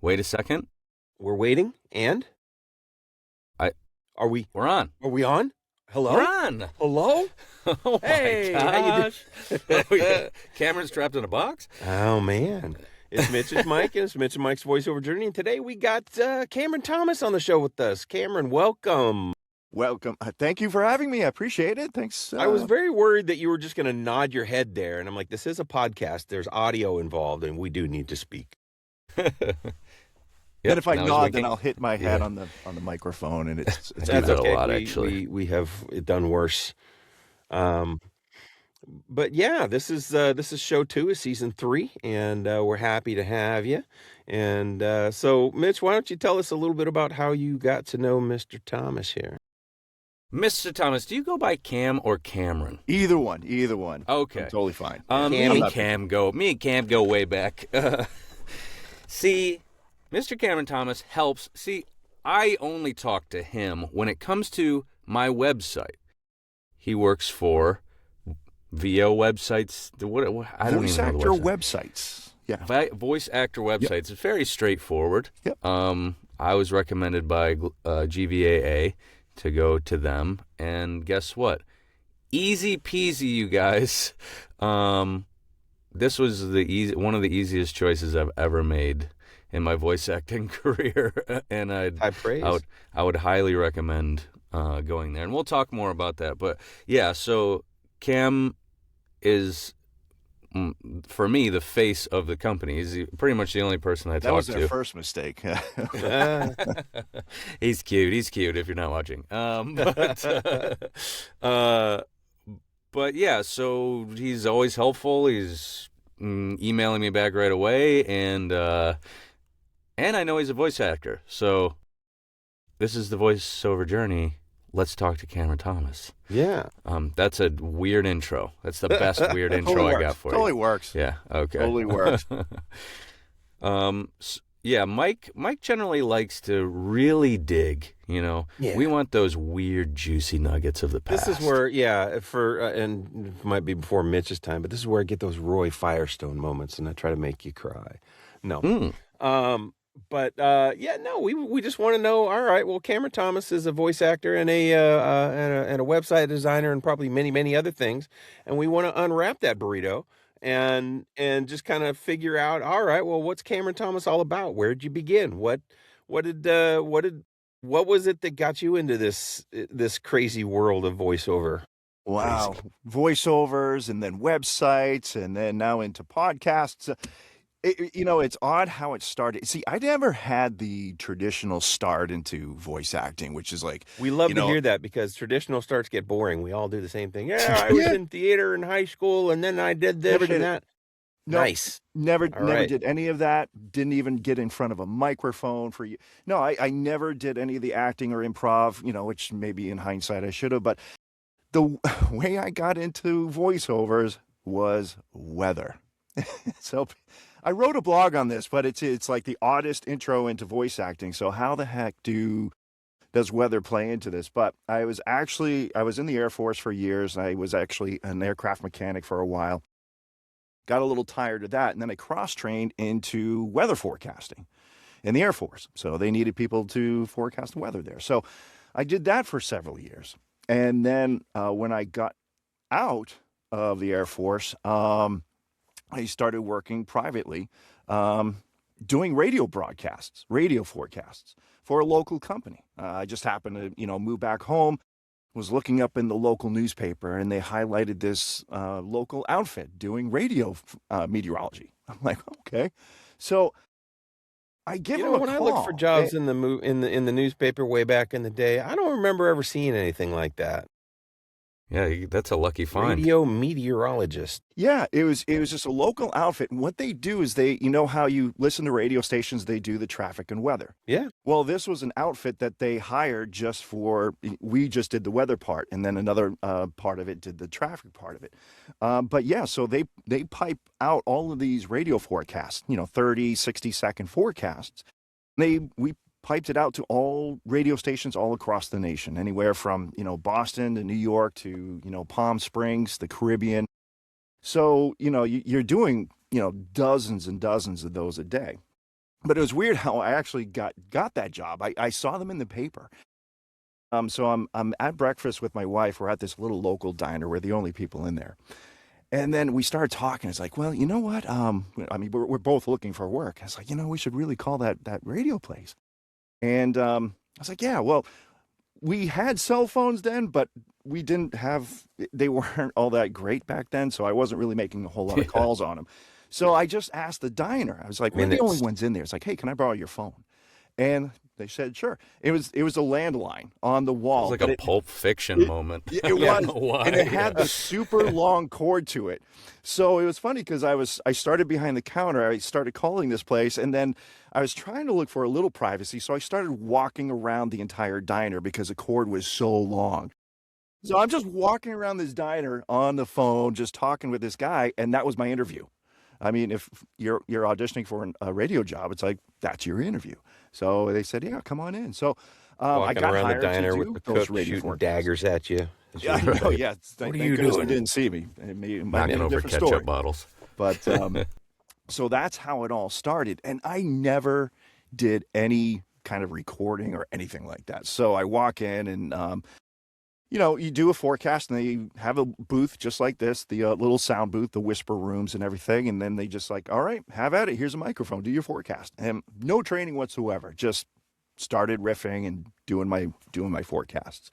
Wait a second. We're waiting, and I are we? We're on. Are we on? Hello? We're on. Hello? Oh Hey, my how you gosh. Oh, yeah. Cameron's trapped in a box? Oh man, it's Mitch, it's Mike, and it's Mitch and Mike's voiceover journey. And today we got Cameron Thomas on the show with us. Cameron, welcome. Welcome. Thank you for having me. I appreciate it. Thanks. I was very worried that you were just going to nod your head there, and I'm like, this is a podcast. There's audio involved, and we do need to speak. Then if I now he's nod, winking. then I'll hit my head on the microphone, and it's I do That's that okay. a lot, actually. We have it done worse. But yeah, this is show 2 of season 3, and we're happy to have you. And so, Mitch, why don't you tell us a little bit about how you got to know Mr. Thomas here? Mr. Thomas, do you go by Cam or Cameron? either one. Okay. I'm totally fine. Me and Cam go way back. See, Mr. Cameron Thomas helps. See, I only talk to him when it comes to my website. He works for VO websites. I don't Voice even know actor the website. websites. Yeah. Voice actor websites. It's very straightforward. Yep. I was recommended by GVAA to go to them, and guess what? Easy peasy, you guys. This was one of the easiest choices I've ever made in my voice acting career, and I would highly recommend going there. And we'll talk more about that. But yeah, so Cam is, for me, the face of the company. He's pretty much the only person I talk to. That was their first mistake. He's cute. He's cute if you're not watching. But yeah, so he's always helpful. He's emailing me back right away, and I know he's a voice actor. So this is the voiceover journey. Let's talk to Cameron Thomas. Yeah. That's a weird intro. That's the best weird intro I got for you. Totally works. Yeah. Okay. Totally works. Yeah, Mike generally likes to really dig, Yeah. We want those weird, juicy nuggets of the past. This is where, and it might be before Mitch's time, but this is where I get those Roy Firestone moments, and I try to make you cry. No. We just want to know. All right, well, Cameron Thomas is a voice actor and a website designer and probably many other things, and we want to unwrap that burrito and just kind of figure out. All right, well, what's Cameron Thomas all about? Where did you begin? What was it that got you into this crazy world of voiceover? Wow. Crazy. Voiceovers, and then websites, and then now into podcasts. It's odd how it started. See, I never had the traditional start into voice acting, which is like... We love to hear that, because traditional starts get boring. We all do the same thing. Yeah, I was in theater in high school, and then I did this and that. No, nice. Never right. did any of that. Didn't even get in front of a microphone for you. No, I never did any of the acting or improv, which maybe in hindsight I should have. But the way I got into voiceovers was weather. So I wrote a blog on this, but it's like the oddest intro into voice acting. So how the heck does weather play into this? But I was in the Air Force for years. I was actually an aircraft mechanic for a while. Got a little tired of that, and then I cross-trained into weather forecasting in the Air Force. So they needed people to forecast the weather there. So I did that for several years. And then when I got out of the Air Force, I started working privately, doing radio broadcasts, radio forecasts for a local company. I just happened to, move back home, was looking up in the local newspaper, and they highlighted this local outfit doing radio meteorology. I'm like, okay. So I give them a when call. I looked for jobs in the newspaper way back in the day, I don't remember ever seeing anything like that. Yeah, that's a lucky find. Radio meteorologist. Yeah, it was just a local outfit. And what they do is how you listen to radio stations, they do the traffic and weather. Yeah. Well, this was an outfit that they hired we just did the weather part, and then another part of it did the traffic part of it. So they pipe out all of these radio forecasts, 30, 60-second forecasts. We piped it out to all radio stations all across the nation, anywhere from, Boston to New York to, Palm Springs, the Caribbean. So, you're doing, dozens and dozens of those a day. But it was weird how I actually got that job. I saw them in the paper. So I'm at breakfast with my wife. We're at this little local diner. We're the only people in there. And then we started talking. It's like, well, you know what? I mean, we're both looking for work. I was like, we should really call that radio place. And I was like, yeah, well, we had cell phones then, but we didn't have, they weren't all that great back then. So I wasn't really making a whole lot of calls on them. So I just asked the diner. I was like, we're the only ones in there. It's like, hey, can I borrow your phone? And they said, sure. It was a landline on the wall. It was like a Pulp Fiction moment. It was. And it had the super long cord to it. So it was funny because I started behind the counter. I started calling this place, and then I was trying to look for a little privacy. So I started walking around the entire diner because the cord was so long. So I'm just walking around this diner on the phone, just talking with this guy, and that was my interview. I mean, if you're auditioning for a radio job, it's like, that's your interview. So they said, yeah, come on in. So I got around hired the diner to with the cook shooting daggers at you. Yeah, I know, yeah. What are you doing? They didn't see me. It might Knocking be a over different ketchup story. bottles. But so that's how it all started. And I never did any kind of recording or anything like that. So I walk in and you do a forecast, and they have a booth just like this, the little sound booth, the whisper rooms and everything. And then they just like, all right, have at it. Here's a microphone. Do your forecast. And no training whatsoever. Just started riffing and doing my forecasts.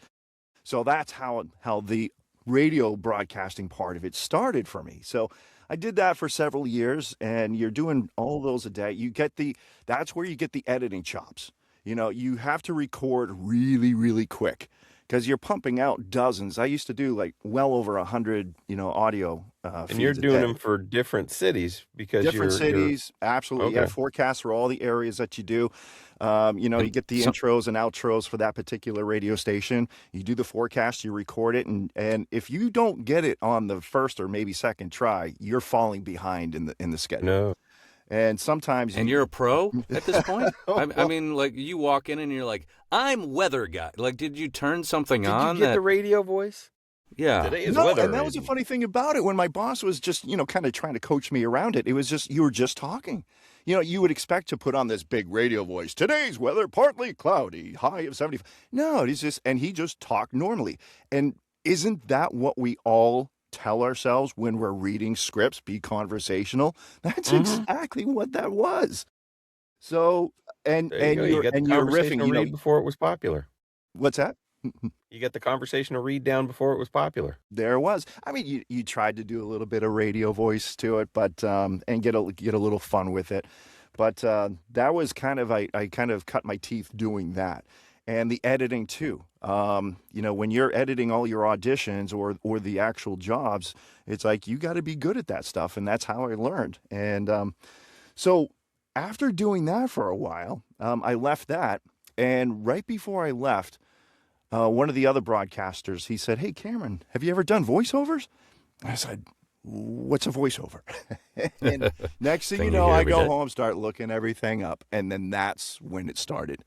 So that's how the radio broadcasting part of it started for me. So I did that for several years, and you're doing all those a day. That's where you get the editing chops. You have to record really, really quick, because you're pumping out dozens. I used to do like well over 100, audio. And you're doing them for different cities because different cities. Absolutely. Okay. Yeah. Forecasts for all the areas that you do. You get the intros and outros for that particular radio station. You do the forecast, you record it. And if you don't get it on the first or maybe second try, you're falling behind in the schedule. No. And sometimes you're a pro at this point? I mean, like, you walk in and you're like, I'm weather guy. Like, did you turn something on? Did you get the radio voice? Yeah. Today is weather. And that was a funny thing about it. When my boss was just, kind of trying to coach me around it, it was just, you were just talking. You would expect to put on this big radio voice. Today's weather, partly cloudy, high of 75. No, he just talked normally. And isn't that what we all tell ourselves when we're reading scripts? Be conversational. That's exactly what that was. So, and you're riffing, read before it was popular. What's that? You get the conversational read down before it was popular. There was. I mean, you tried to do a little bit of radio voice to it, but and get a little fun with it. But that was kind of I kind of cut my teeth doing that. And the editing too. When you're editing all your auditions or the actual jobs, it's like you got to be good at that stuff, and that's how I learned. And so after doing that for a while, I left that, and right before I left, one of the other broadcasters, he said, "Hey, Cameron, have you ever done voiceovers?" I said, "What's a voiceover?" And next thing you know, I go home, start looking everything up, and then that's when it started.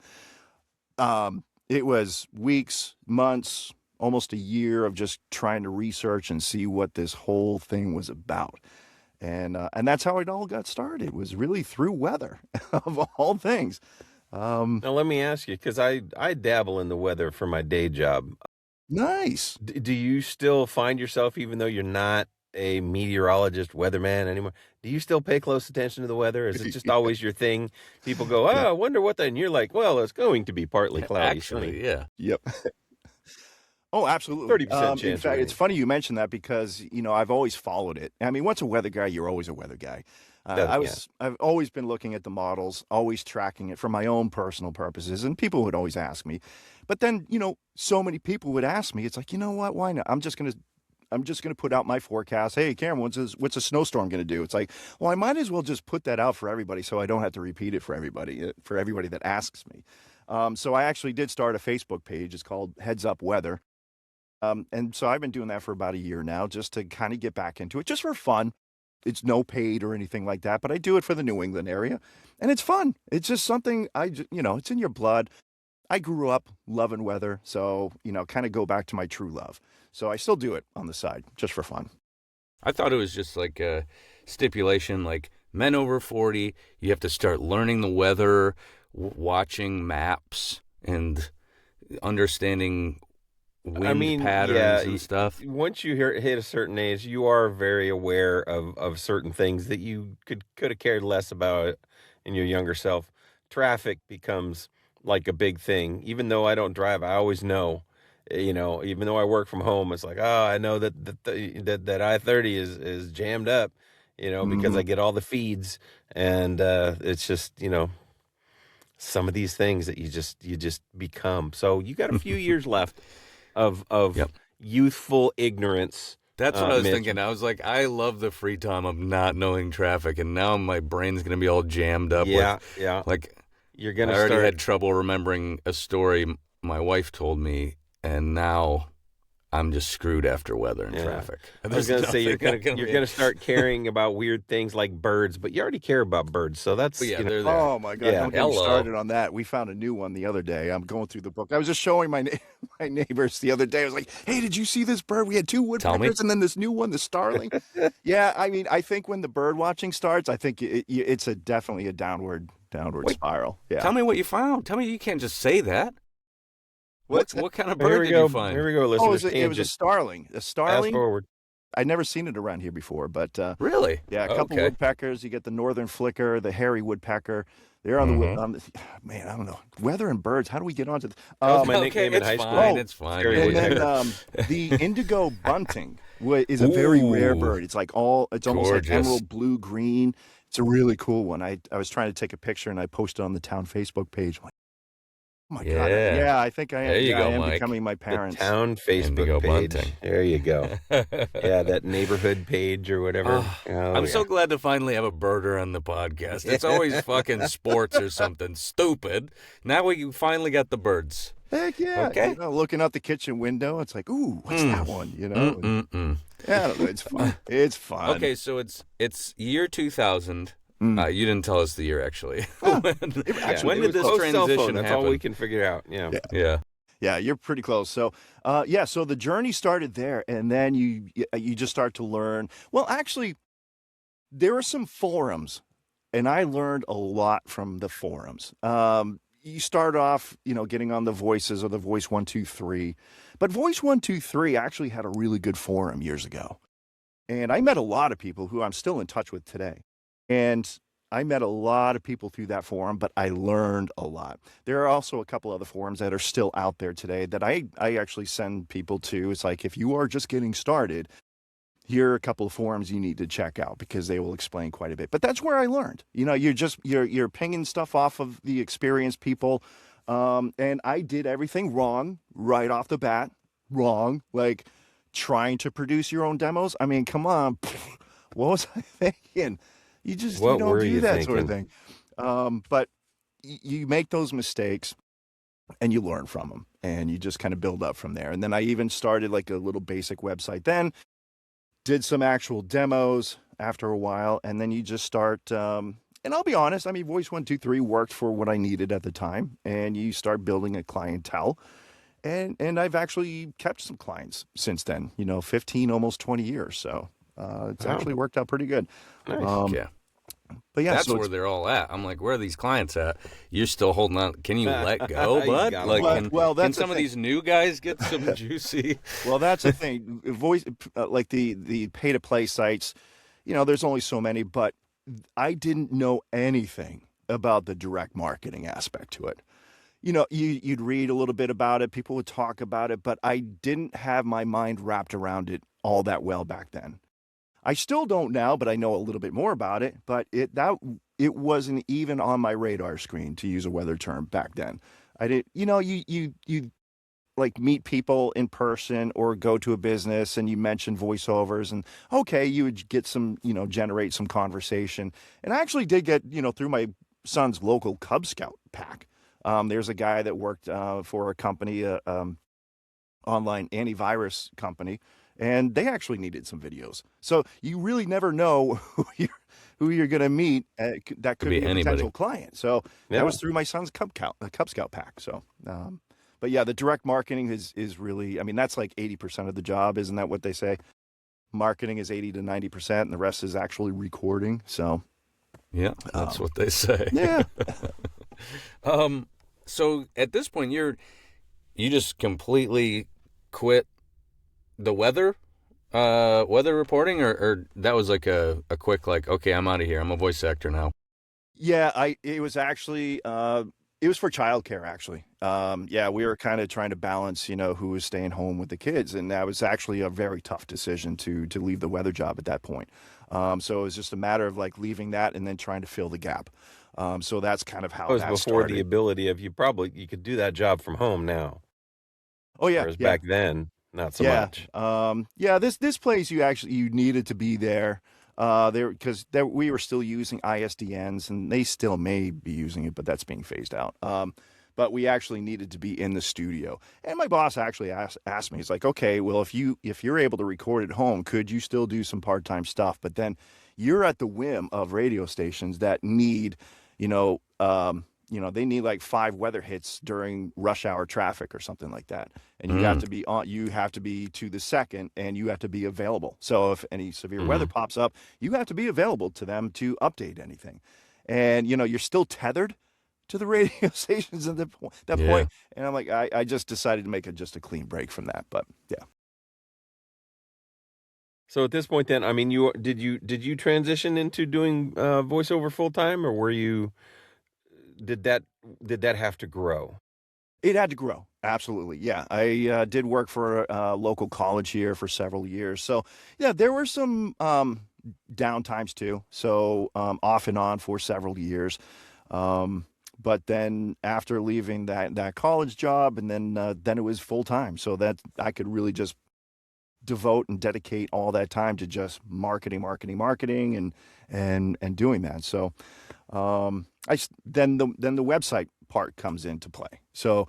It was weeks, months, almost a year of just trying to research and see what this whole thing was about. And that's how it all got started, was really through weather, of all things. Now, let me ask you, because I dabble in the weather for my day job. Nice. Do you still find yourself, even though you're not a meteorologist, weatherman anymore, do you still pay close attention to the weather? Is it just always your thing? People go, I wonder what that, and you're like, well, it's going to be partly cloudy. Actually, yeah. Yep. Oh, absolutely. 30% chance. In fact, it's funny you mentioned that because, I've always followed it. I mean, once a weather guy, you're always a weather guy. I've always been looking at the models, always tracking it for my own personal purposes. And people would always ask me. But then, so many people would ask me. It's like, you know what? Why not? I'm just going to put out my forecast. Hey, Cameron, what's a snowstorm going to do? It's like, well, I might as well just put that out for everybody so I don't have to repeat it for everybody that asks me. So I actually did start a Facebook page. It's called Heads Up Weather. And so I've been doing that for about a year now, just to kind of get back into it, just for fun. It's no paid or anything like that, but I do it for the New England area, and it's fun. It's just something it's in your blood. I grew up loving weather, so, kind of go back to my true love. So I still do it on the side, just for fun. I thought it was just like a stipulation, like men over 40, you have to start learning the weather, watching maps, and understanding wind patterns and stuff. Once you hit a certain age, you are very aware of certain things that you could have cared less about in your younger self. Traffic becomes like a big thing. Even though I don't drive, I always know. Even though I work from home, it's like, oh, I know that I-30 is jammed up, because I get all the feeds, and it's just, some of these things that you just become. So you got a few years left of Yep. youthful ignorance. That's what I was Mitch. thinking. I was like, I love the free time of not knowing traffic, and now my brain's going to be all jammed up. Yeah. Like, You're gonna. I already had trouble remembering a story my wife told me, and now I'm just screwed after weather and traffic. I was gonna say you're gonna start caring about weird things like birds, but you already care about birds, so that's they're there. Oh my God! Yeah. Don't get me started on that. We found a new one the other day. I'm going through the book. I was just showing my neighbors the other day. I was like, "Hey, did you see this bird? We had 2 woodpeckers, and then this new one, the starling." Yeah, I mean, I think when the bird watching starts, I think it's definitely a downward spiral. Yeah. Tell me what you found. Tell me you can't just say that. What kind of bird Here we did go. you find? Here we go. Listen, it was a starling. A starling. Fast forward. I'd never seen it around here before, but Really? yeah, a couple woodpeckers. You get the northern flicker, the hairy woodpecker. They're on the man. I don't know, weather and birds. How do we get onto? That was my nickname in high school. It's fine. And then the indigo bunting is a very rare bird. It's like it's almost like emerald blue green. It's a really cool one. I was trying to take a picture and I posted on the town Facebook page. I'm like, oh my God! Yeah, I think I am. There you go, I am Mike. becoming my parents. The town Facebook page. Bunting. There you go. Yeah, that neighborhood page or whatever. I'm so glad to finally have a birder on the podcast. It's always fucking sports or something stupid. Now we finally got the birds. Heck yeah! Okay. Looking out the kitchen window, it's like, ooh, what's that one? Yeah, I don't know, it's fun. It's fun. Okay, so it's year 2000. You didn't tell us the year, actually. When did this transition That's happen? all we can figure out. Yeah, you're pretty close. So, so the journey started there, and then you just start to learn. Well, actually, there are some forums, and I learned a lot from the forums. You start off, getting on the Voices or the Voice 123, but Voice 123 actually had a really good forum years ago, and I met a lot of people who I'm still in touch with today. And I met a lot of people through that forum, but I learned a lot. There are also a couple other forums that are still out there today that I actually send people to. It's like, if you are just getting started, here are a couple of forums you need to check out because they will explain quite a bit. But that's where I learned. You're pinging stuff off of the experienced people. And I did everything wrong right off the bat. Wrong. Like trying to produce your own demos. I mean, come on. What was I thinking? You don't do that sort of thing. But you make those mistakes and you learn from them and you just kind of build up from there. And then I even started like a little basic website then, did some actual demos after a while. And then you just start, and I'll be honest, I mean, Voice 123 worked for what I needed at the time. And you start building a clientele. And I've actually kept some clients since then, 15, almost 20 years. So it's actually worked out pretty good. Nice. Yeah. But yeah, that's where they're all at. I'm like, where are these clients at? You're still holding on. Can you let go, bud? Can some of these new guys get some juicy? Well, that's the thing. Voice, like the pay to play sites, there's only so many. But I didn't know anything about the direct marketing aspect to it. You'd read a little bit about it. People would talk about it, but I didn't have my mind wrapped around it all that well back then. I still don't now, but I know a little bit more about it. But it wasn't even on my radar screen, to use a weather term, back then. I didn't, you like meet people in person or go to a business and you mention voiceovers and okay, you would get some, generate some conversation. And I actually did get, through my son's local Cub Scout pack. There's a guy that worked for a company, online antivirus company. And they actually needed some videos. So you really never know who you're going to meet. That could be a potential client. So that was through my son's Cub Scout pack. So, but yeah, the direct marketing is really, I mean, that's like 80% of the job. Isn't that what they say? Marketing is 80 to 90%, and the rest is actually recording. So Yeah, that's what they say. Yeah. So at this point, you just completely quit the weather reporting, or that was like a quick, like, okay, I'm out of here. I'm a voice actor now. Yeah, it was actually it was for childcare actually. Yeah, we were kind of trying to balance, who was staying home with the kids, and that was actually a very tough decision to leave the weather job at that point. So it was just a matter of like leaving that and then trying to fill the gap. So that's kind of how That was that before started. the ability of you could do that job from home now. Oh yeah, Whereas back then, not so yeah. much. Yeah, this place you needed to be there. Because we were still using ISDNs, and they still may be using it, but that's being phased out. But we actually needed to be in the studio, and my boss actually asked me, he's like, okay, well, if you're able to record at home, could you still do some part-time stuff? But then you're at the whim of radio stations that need, they need like 5 weather hits during rush hour traffic or something like that. And you have to be to the second, and you have to be available. So if any severe weather pops up, you have to be available to them to update anything. And, you're still tethered to the radio stations at that point. And I'm like, I just decided to make just a clean break from that. But yeah. So at this point then, I mean, did you transition into doing voiceover full time, or did that have to grow? It had to grow. Absolutely. Yeah. I did work for a local college here for several years. So, yeah, there were some downtimes too. So, off and on for several years. But then after leaving that college job, and then it was full time. So that I could really just devote and dedicate all that time to just marketing and doing that. So, then the website part comes into play. So,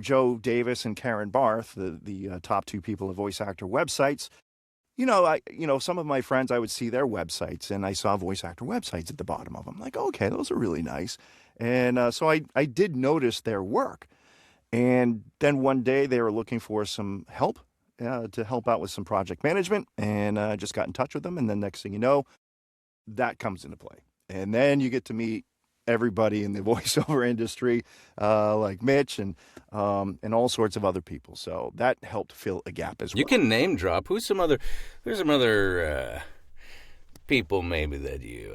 Joe Davis and Karen Barth, the top 2 people of Voice Actor websites, some of my friends, I would see their websites, and I saw Voice Actor websites at the bottom of them. Like, okay, those are really nice. And so I did notice their work. And then one day they were looking for some help to help out with some project management, and I just got in touch with them. And then next thing you know, that comes into play. And then you get to meet everybody in the voiceover industry, like Mitch and all sorts of other people. So that helped fill a gap as well. You can name drop. Who's some other people maybe that you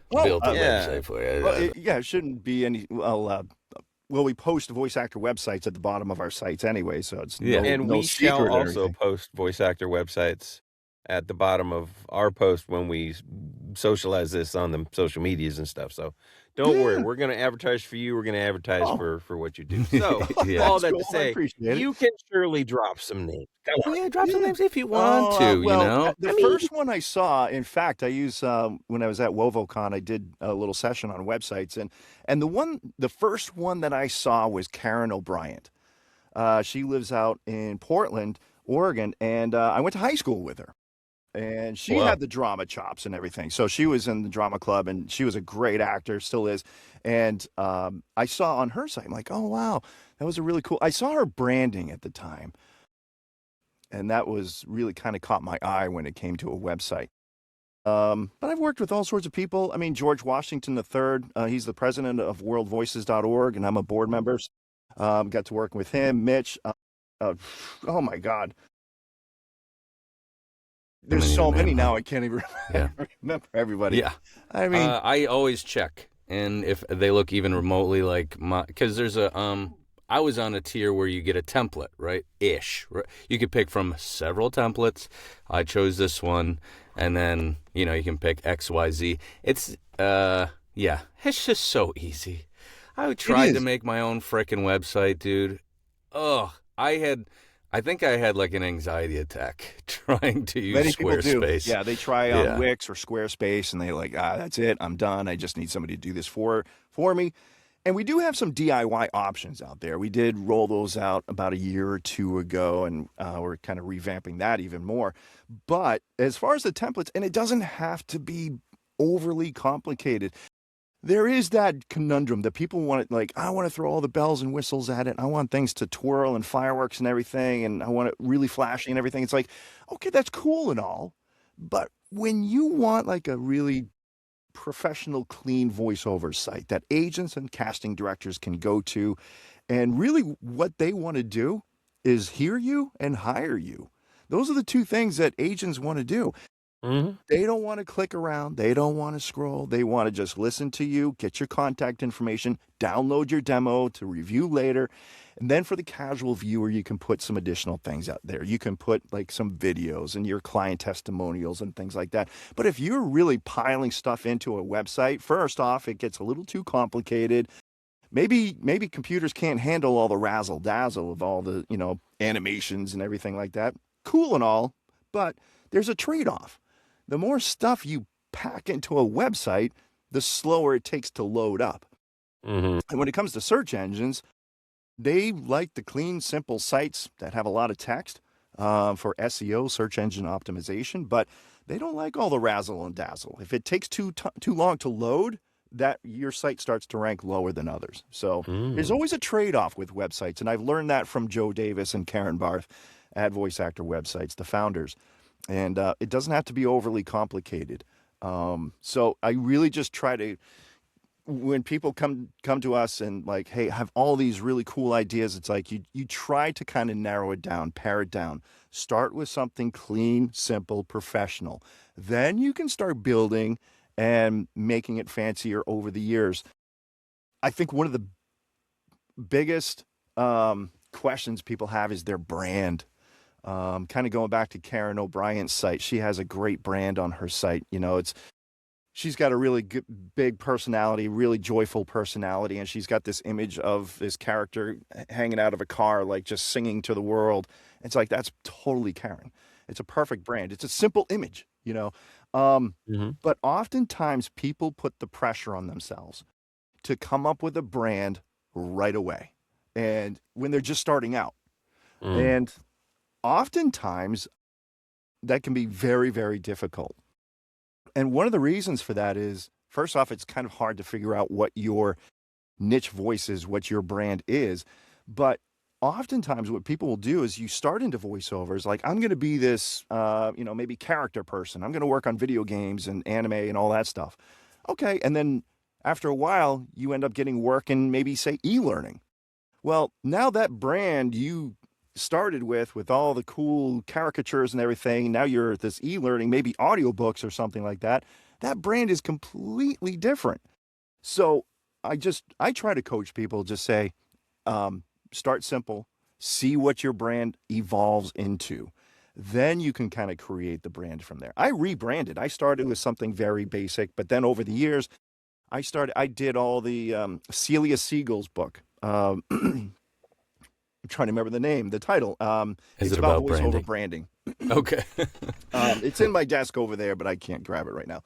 built a website for? It shouldn't be any. Well, we post voice actor websites at the bottom of our sites anyway, so it's and we shall also anything. Post voice actor websites at the bottom of our post when we socialize this on the social medias and stuff. So don't worry, we're going to advertise for you. We're going to advertise for what you do. So all that to say, you can surely drop some names. Drop some names if you want to. The first one I saw, in fact, I used when I was at WovoCon, I did a little session on websites, and the first one that I saw was Karen O'Brien. She lives out in Portland, Oregon, and I went to high school with her. And she had the drama chops and everything. So she was in the drama club, and she was a great actor, still is. And I saw on her site, I'm like, oh, wow, that was a really cool. I saw her branding at the time. And that was really kind of caught my eye when it came to a website. But I've worked with all sorts of people. I mean, George Washington III, he's the president of worldvoices.org, and I'm a board member. Got to work with him. Mitch, oh, my God. There's so many now, I can't even remember everybody. Yeah. I mean, I always check. And if they look even remotely like because there's I was on a tier where you get a template, right? Right? You could pick from several templates. I chose this one. And then, you can pick X, Y, Z. It's, it's just so easy. I tried to make my own frickin' website, dude. Ugh. I think I had like an anxiety attack trying to use many Squarespace. Do. Yeah, they try on Wix or Squarespace, and they're like, that's it. I'm done. I just need somebody to do this for me. And we do have some DIY options out there. We did roll those out about a year or 2 ago, and we're kind of revamping that even more. But as far as the templates, and it doesn't have to be overly complicated. There is that conundrum that people want it, like, I want to throw all the bells and whistles at it. I want things to twirl and fireworks and everything, and I want it really flashy and everything. It's like, okay, that's cool and all. But when you want like a really professional, clean voiceover site that agents and casting directors can go to. And really, what they want to do is hear you and hire you. Those are the two things that agents want to do. Mm-hmm. They don't want to click around. They don't want to scroll. They want to just listen to you, get your contact information, download your demo to review later. And then for the casual viewer, you can put some additional things out there. You can put like some videos and your client testimonials and things like that. But if you're really piling stuff into a website, first off, it gets a little too complicated. Maybe computers can't handle all the razzle dazzle of all the, animations and everything like that. Cool and all, but there's a trade-off. The more stuff you pack into a website, the slower it takes to load up. Mm-hmm. And when it comes to search engines, they like the clean, simple sites that have a lot of text for SEO, search engine optimization, but they don't like all the razzle and dazzle. If it takes too long to load, that your site starts to rank lower than others. So there's always a trade-off with websites, and I've learned that from Joe Davis and Karen Barth at Voice Actor Websites, the founders. And it doesn't have to be overly complicated. So I really just try to, when people come to us and like, hey, I have all these really cool ideas, it's like you try to kind of narrow it down, pare it down. Start with something clean, simple, professional. Then you can start building and making it fancier over the years. I think one of the biggest questions people have is their brand. Kind of going back to Karen O'Brien's site, she has a great brand on her site. She's got a really good, big personality, really joyful personality, and she's got this image of this character hanging out of a car, like just singing to the world. It's like, that's totally Karen. It's a perfect brand. It's a simple image, But oftentimes people put the pressure on themselves to come up with a brand right away, and when they're just starting out. And oftentimes that can be very, very difficult. And one of the reasons for that is, first off, it's kind of hard to figure out what your niche voice is, what your brand is. But oftentimes what people will do is you start into voiceovers, like, I'm going to be this, maybe character person. I'm going to work on video games and anime and all that stuff. Okay. And then after a while, you end up getting work in maybe, say, e-learning. Well, now that brand you started with all the cool caricatures and everything, now you're at this e-learning, maybe audiobooks or something like that. That brand is completely different. So I try to coach people, just say, start simple, see what your brand evolves into. Then you can kind of create the brand from there. I rebranded. I started with something very basic, but then over the years, I did all the Celia Siegel's book. I'm trying to remember the title. Is it's it about voiceover branding. Okay. It's in my desk over there, but I can't grab it right now.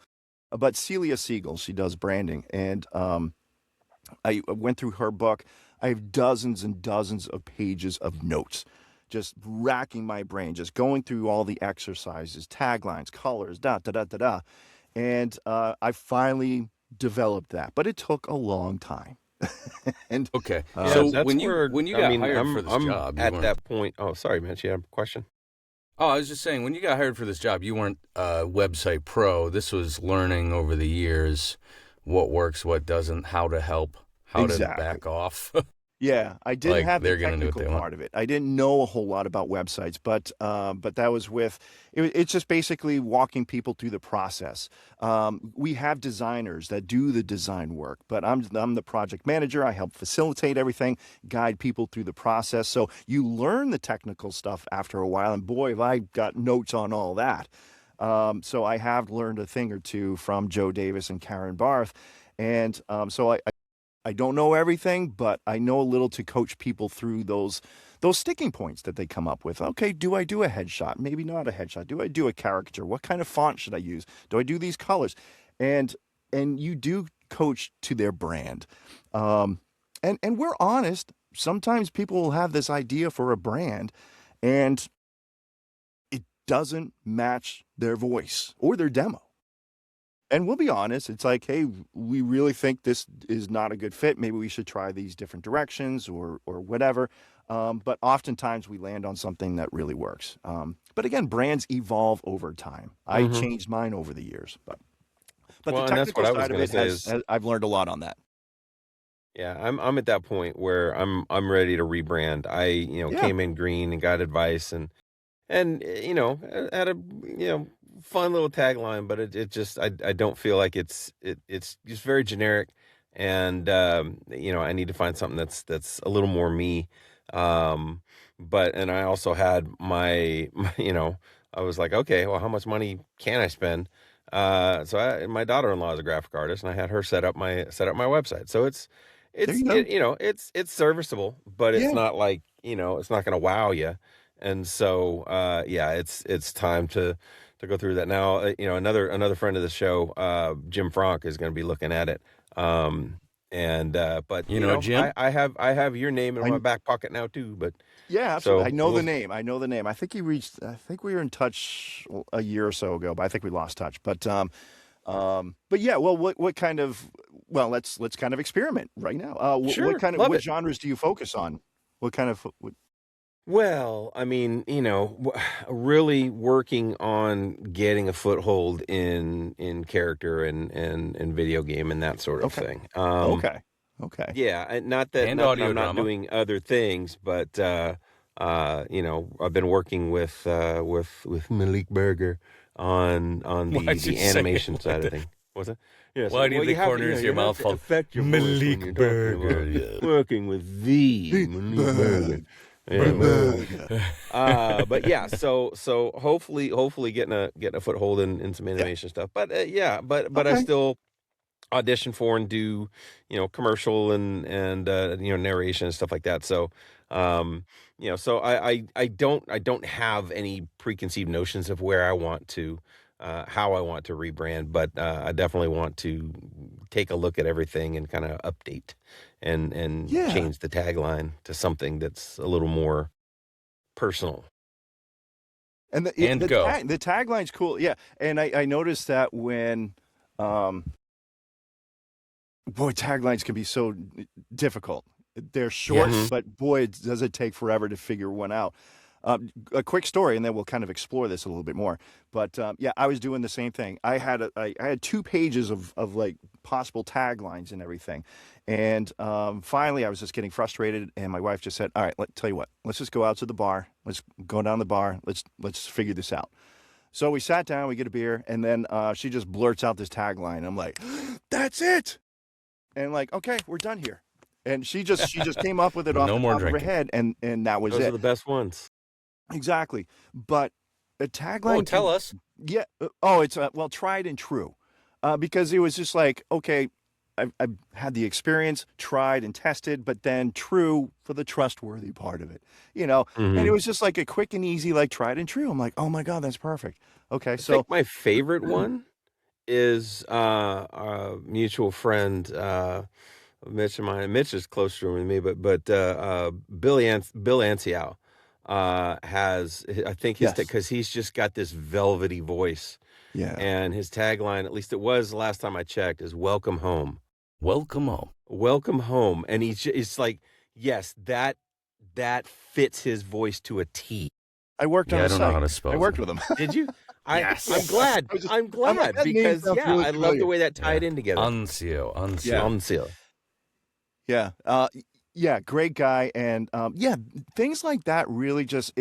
But Celia Siegel, she does branding. And I went through her book. I have dozens and dozens of pages of notes, just racking my brain, just going through all the exercises, taglines, colors, da-da-da-da-da. And I finally developed that, but it took a long time. And okay, so that's when you got hired for this job, at that point. Oh, sorry, Mitch. You have a question? Oh, I was just saying, when you got hired for this job, you weren't a website pro. This was learning over the years what works, what doesn't, how to help, how to back off. Yeah, I didn't have the technical part of it. I didn't know a whole lot about websites, but that was it's just basically walking people through the process. We have designers that do the design work, but I'm the project manager. I help facilitate everything, guide people through the process. So you learn the technical stuff after a while, and boy, have I got notes on all that. So I have learned a thing or two from Joe Davis and Karen Barth, and so I don't know everything, but I know a little to coach people through those sticking points that they come up with. Okay, do I do a headshot? Maybe not a headshot. Do I do a caricature? What kind of font should I use? Do I do these colors? And you do coach to their brand. And we're honest. Sometimes people will have this idea for a brand, and it doesn't match their voice or their demo. And we'll be honest, it's like, hey, we really think this is not a good fit. Maybe we should try these different directions or whatever. But oftentimes we land on something that really works. But again, brands evolve over time. I changed mine over the years. But Well, the and that's what technical I was side of going to it say is, I've learned a lot on that. yeah, I'm at that point where I'm ready to rebrand. I, Yeah. came in green and got advice and had a fun little tagline, but it just I don't feel like it's just very generic, and I need to find something that's a little more me. Um, but and I also had my I was like, okay, well, how much money can I spend? My daughter-in-law is a graphic artist, and I had her set up my website. So There you go. it's serviceable, but it's Yeah. not like it's not going to wow you. And so yeah, it's time to go through that now. Another friend of the show, Jim Frank, is going to be looking at it. But Jim? I have your name in I my back pocket now too. But Yeah, absolutely. so I know the name. I know the name. I think I think we were in touch a year or so ago, but I think we lost touch. But yeah, well, what kind of, well, let's kind of experiment right now. Sure, love what it. genres do you focus on? What kind of, Well, I mean, really working on getting a foothold in character and video game and that sort of okay, thing. okay, okay. Yeah, And not that audio I'm not drama. doing other things, but I've been working with Malik Berger on the animation side of things. What's that? Yeah, Why do you the corners of your mouth fall? affect your voice when Malik you're Berger, talking yeah. about working with the Malik Berger. Yeah, but yeah, so hopefully getting a foothold in some Yeah. animation stuff. But yeah, but I Okay. still audition for and do commercial and narration and stuff like that. So so I don't have any preconceived notions of where I want to how I want to rebrand, but I definitely want to take a look at everything and kind of update and Yeah. change the tagline to something that's a little more personal. And And go. the tagline's cool. Yeah. And I noticed that when, boy, taglines can be so difficult. They're short, Yes. but boy, does it take forever to figure one out. A quick story, and then we'll kind of explore this a little bit more. But yeah, I was doing the same thing. I had 2 pages of like possible taglines and everything, and finally, I was just getting frustrated, and my wife just said, "All right, tell you what, let's just go out to the bar. Let's go down the bar. Let's figure this out." So we sat down, we get a beer, and then she just blurts out this tagline. I'm like, "That's it!" And like, okay, we're done here. And she just came up with it off No the more top of her drinking. head, and that was Those are it. the best ones. Exactly. But a Oh, tagline tell can, us. yeah. It's well, tried and true, because it was just like, okay, I've had the experience, tried and tested, but then true for the trustworthy part of it, And it Hmm. was just like a quick and easy, like tried and true. I'm like, oh my god, that's perfect. Okay, I so think my favorite one is our mutual friend Mitch and mine. Mitch is closer to me, but Bill Ancial has, I think, yes, because he's just got this velvety voice, yeah, and his tagline, at least it was the last time I checked, is "Welcome home." Welcome home. Welcome home, and it's like, yes, that fits his voice to a T. I worked on Yeah, I a don't know how site. to I spell worked it. with him. Did you? I'm Yes. glad. I'm like, that name Because sounds yeah, really I love the familiar. way that Yeah. tied in together. Uncio. Yeah. Unseal. Yeah. Yeah, great guy. And yeah, things like that really just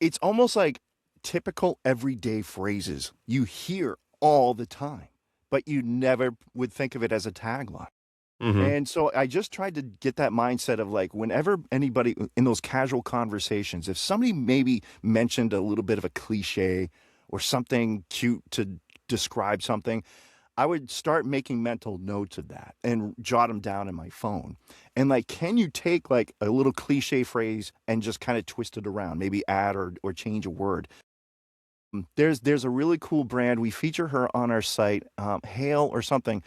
it's almost like typical everyday phrases you hear all the time, but you never would think of it as a tagline. Hmm. And so I just tried to get that mindset of like whenever anybody in those casual conversations, if somebody maybe mentioned a little bit of a cliche or something cute to describe something, I would start making mental notes of that and jot them down in my phone. And like, can you take like a little cliche phrase and just kind of twist it around, maybe add or change a word? There's a really cool brand. We feature her on our site, Hail or something.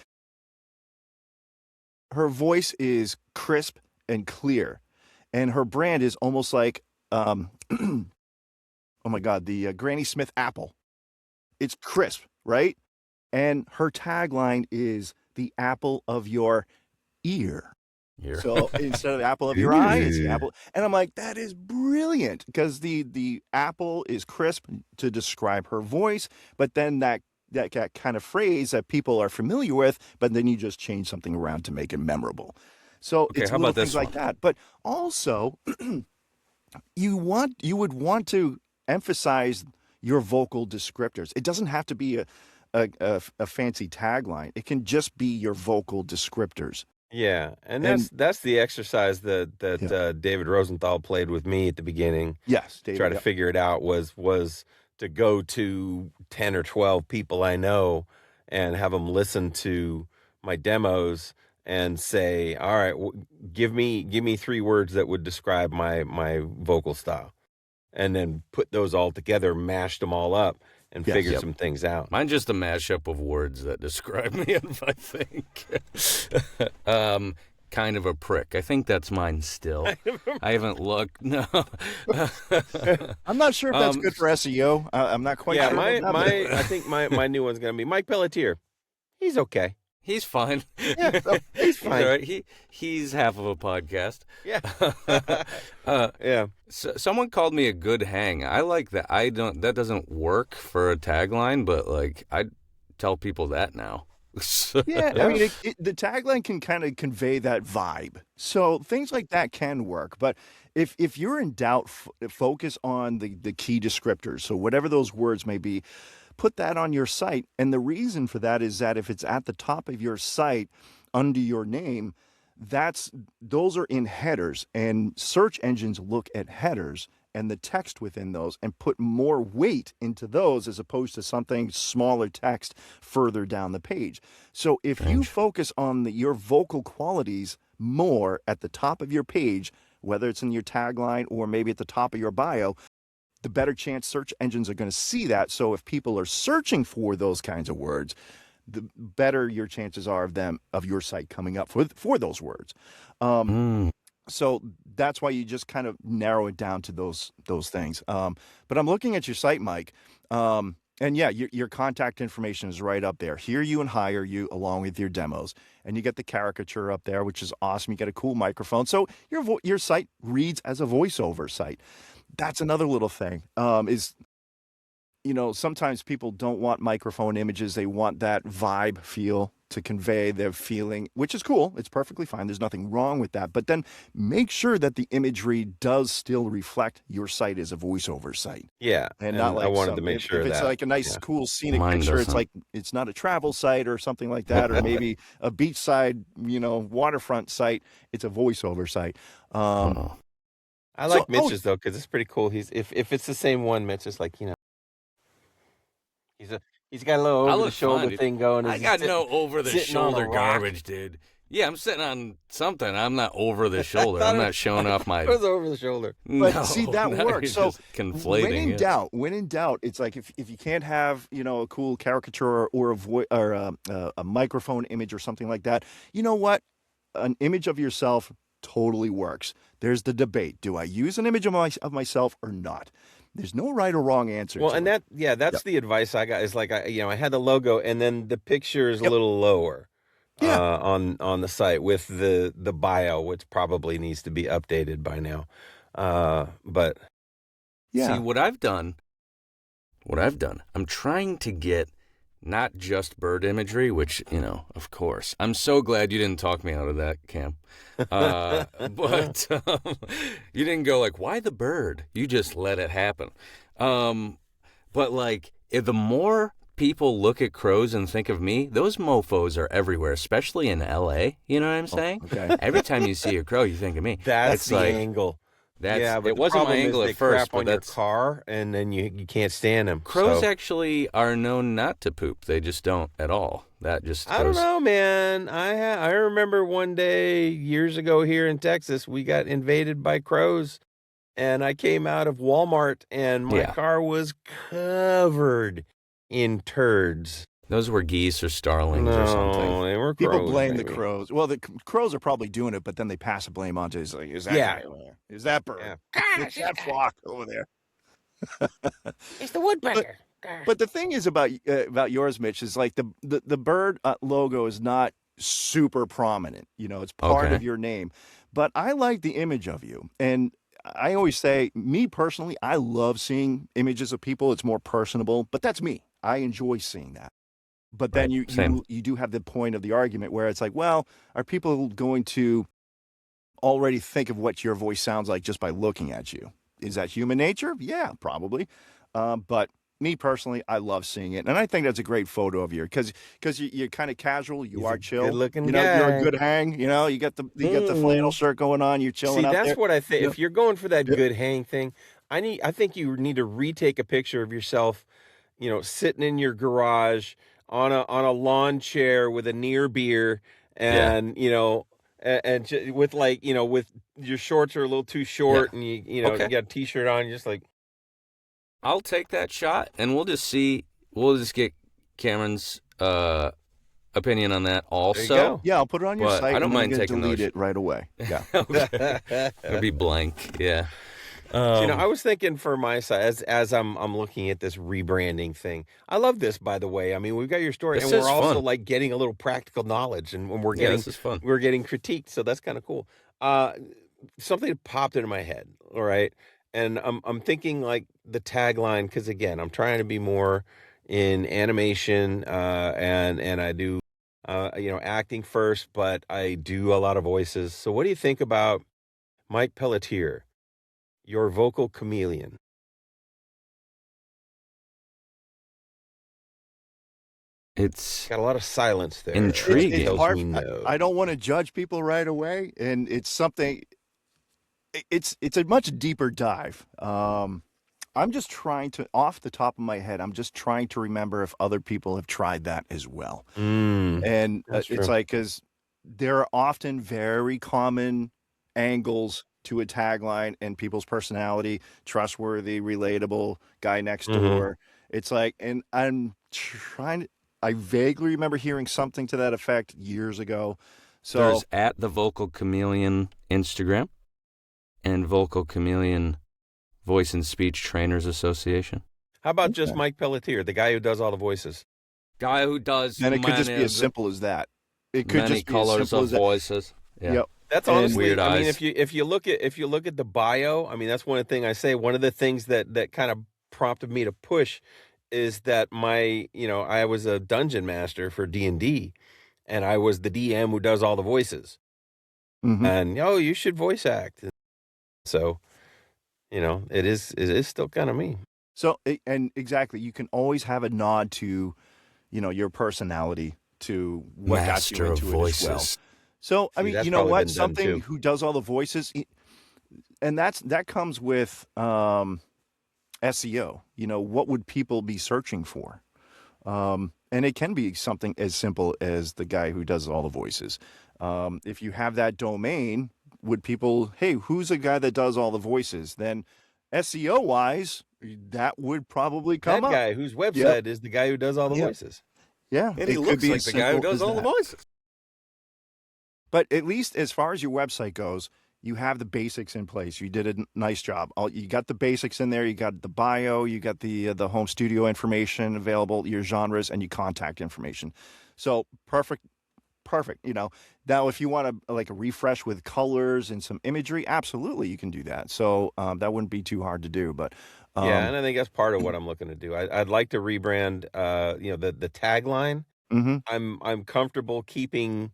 Her voice is crisp and clear, and her brand is almost like, oh my God, the Granny Smith apple. It's crisp, right? And her tagline is the apple of your ear. Here. So instead of the apple of your eye, it's the apple. And I'm like, that is brilliant because the apple is crisp to describe her voice, but then that that kind of phrase that people are familiar with, but then you just change something around to make it memorable. So Okay, it's how little about things this like one? that. But also, you would want to emphasize your vocal descriptors. It doesn't have to be a fancy tagline. It can just be your vocal descriptors. Yeah, and And that's the exercise yeah, David Rosenthal played with me at the beginning yes, to try David. to Yep. figure it out was to go to 10 or 12 people I know and have them listen to my demos and say, "All right, give me 3 words that would describe my vocal style." And then put those all together, mashed them all up and Yes. figured Yep. some things out. Mine's just a mashup of words that describe me, I think. Kind of a prick. I think that's mine still. I haven't looked. No. I'm not sure if that's good for SEO. I'm not quite Yeah, sure about that. I think my new one's gonna be Mike Pelletier. He's okay. He's fine. Yeah, he's fine. All right. He's half of a podcast. Yeah. Yeah. Someone called me a good hang. I like that. That doesn't work for a tagline, but like I tell people that now. Yeah, I mean, the tagline can kind of convey that vibe. So things like that can work. But if you're in doubt, focus on the key descriptors. So whatever those words may be, put that on your site. And the reason for that is that if it's at the top of your site under your name, those are in headers, and search engines look at headers and the text within those and put more weight into those as opposed to something smaller text further down the page. So if you focus on your vocal qualities more at the top of your page, whether it's in your tagline or maybe at the top of your bio, the better chance search engines are going to see that. So if people are searching for those kinds of words, the better your chances are of your site coming up for those words. So that's why you just kind of narrow it down to those things. But I'm looking at your site, Mike, and yeah, your contact information is right up there. Hear you and hire you, along with your demos, and you get the caricature up there, which is awesome. You get a cool microphone, so your site reads as a voiceover site. That's another little thing. Sometimes people don't want microphone images. They want that vibe feel to convey their feeling, which is cool. It's perfectly fine. There's nothing wrong with that. But then make sure that the imagery does still reflect your site as a voiceover site. Yeah, And not like I wanted to make sure if it's that like a nice, cool scenic Mine picture, it's doesn't. like it's not a travel site or something like that, or maybe a beachside, waterfront site. It's a voiceover site. I like Mitch's though, because it's pretty cool. If it's the same one, Mitch is like, he's got a little over the shoulder thing going. I got no over the shoulder garbage, dude. Yeah, I'm sitting on something. I'm not over the shoulder. I'm not showing off my. It was over the shoulder. But see, that works. So conflating. When in doubt, it's like if you can't have a cool caricature or a microphone image or something like that, you know what? An image of yourself totally works. There's the debate: do I use an image of myself or not? There's no right or wrong answer. Well, and that's the advice I got. Is like I had the logo, and then the picture is a little lower. Yeah. On the site with the bio, which probably needs to be updated by now. But see what I've done. I'm trying to get not just bird imagery, which of course. I'm so glad you didn't talk me out of that, Cam. But you didn't go like, why the bird? You just let it happen. But like, the more people look at crows and think of me, those mofos are everywhere, especially in LA. You know what I'm saying? Okay. Every time you see a crow, you think of me. That's the angle. But it wasn't my angle at first, but that's your car, and then you can't stand them. Crows actually are known not to poop. They just don't at all. That just I don't know, man. I remember one day years ago here in Texas, we got invaded by crows, and I came out of Walmart, and my car was covered in turds. Those were geese or starlings or something. No, they were crows. People blame the crows. Well, the crows are probably doing it, but then they pass the blame on to is that guy over there? Is that bird? Yeah. It's that flock over there. It's the woodpecker. But the thing is about yours, Mitch, is like the bird logo is not super prominent. It's part of your name. But I like the image of you. And I always say, me personally, I love seeing images of people. It's more personable, but that's me. I enjoy seeing that. But then you do have the point of the argument where it's like, well, are people going to already think of what your voice sounds like just by looking at you? Is that human nature? Yeah, probably. But me personally, I love seeing it, and I think that's a great photo of you because you're kind of casual, you are chill, good-looking guy. You're a good hang, you got the flannel shirt going on, you're chilling. See, out that's there. what I think. If you're going for that good hang thing, I think you need to retake a picture of yourself, sitting in your garage on a lawn chair with a near beer, and with with your shorts are a little too short, and you got a t-shirt on, you're just like. I'll take that shot, and we'll just see. We'll just get Cameron's opinion on that also. There you go. Yeah, I'll put it on your site. I don't mind taking delete it right away. Yeah. It'll be blank. Yeah. I was thinking for my side as I'm looking at this rebranding thing. I love this, by the way. I mean, we've got your story, and we're also like getting a little practical knowledge, and when we're getting this is fun. We're getting critiqued, so that's kind of cool. Something popped into my head. All right. And I'm thinking like the tagline, because again, I'm trying to be more in animation, and I do acting first, but I do a lot of voices. So what do you think about Mike Pelletier, your vocal chameleon? It's got a lot of silence there. Intriguing. It's hard. I don't want to judge people right away, and it's something. It's a much deeper dive. I'm just trying to, off the top of my head, I'm just trying to remember if other people have tried that as well. And it's like, because there are often very common angles to a tagline and people's personality, trustworthy, relatable, guy next door. It's like, and I vaguely remember hearing something to that effect years ago. So there's at the Vocal Chameleon Instagram and Vocal Chameleon Voice and Speech Trainers Association. How about just Mike Pelletier, the guy who does all the voices? Guy who does. And it could just be as simple as that. It could many just be colors as simple of as that. voices. Yeah. Yep. That's honestly, weird I mean, eyes. if you look at the bio, I mean, that's one of the things I say. One of the things that kind of prompted me to push is that I was a dungeon master for D&D, and I was the DM who does all the voices. And you should voice act. So, it is still kind of me. So, and exactly, you can always have a nod to, your personality, to what got you into it as well. So, I mean, you know what? Something who does all the voices, and that comes with SEO. What would people be searching for? And it can be something as simple as the guy who does all the voices. If you have that domain, would people, hey, who's the guy that does all the voices? Then SEO wise, that would probably come up. That guy whose website is the guy who does all the voices. Yeah. And he looks like the guy who does all the voices. But at least as far as your website goes, you have the basics in place. You did a nice job. You got the basics in there. You got the bio. You got the home studio information available, your genres, and your contact information. So perfect. Now, if you want to like a refresh with colors and some imagery, absolutely you can do that. So that wouldn't be too hard to do. But and I think that's part of what I'm looking to do. I'd like to rebrand. The tagline. I'm comfortable keeping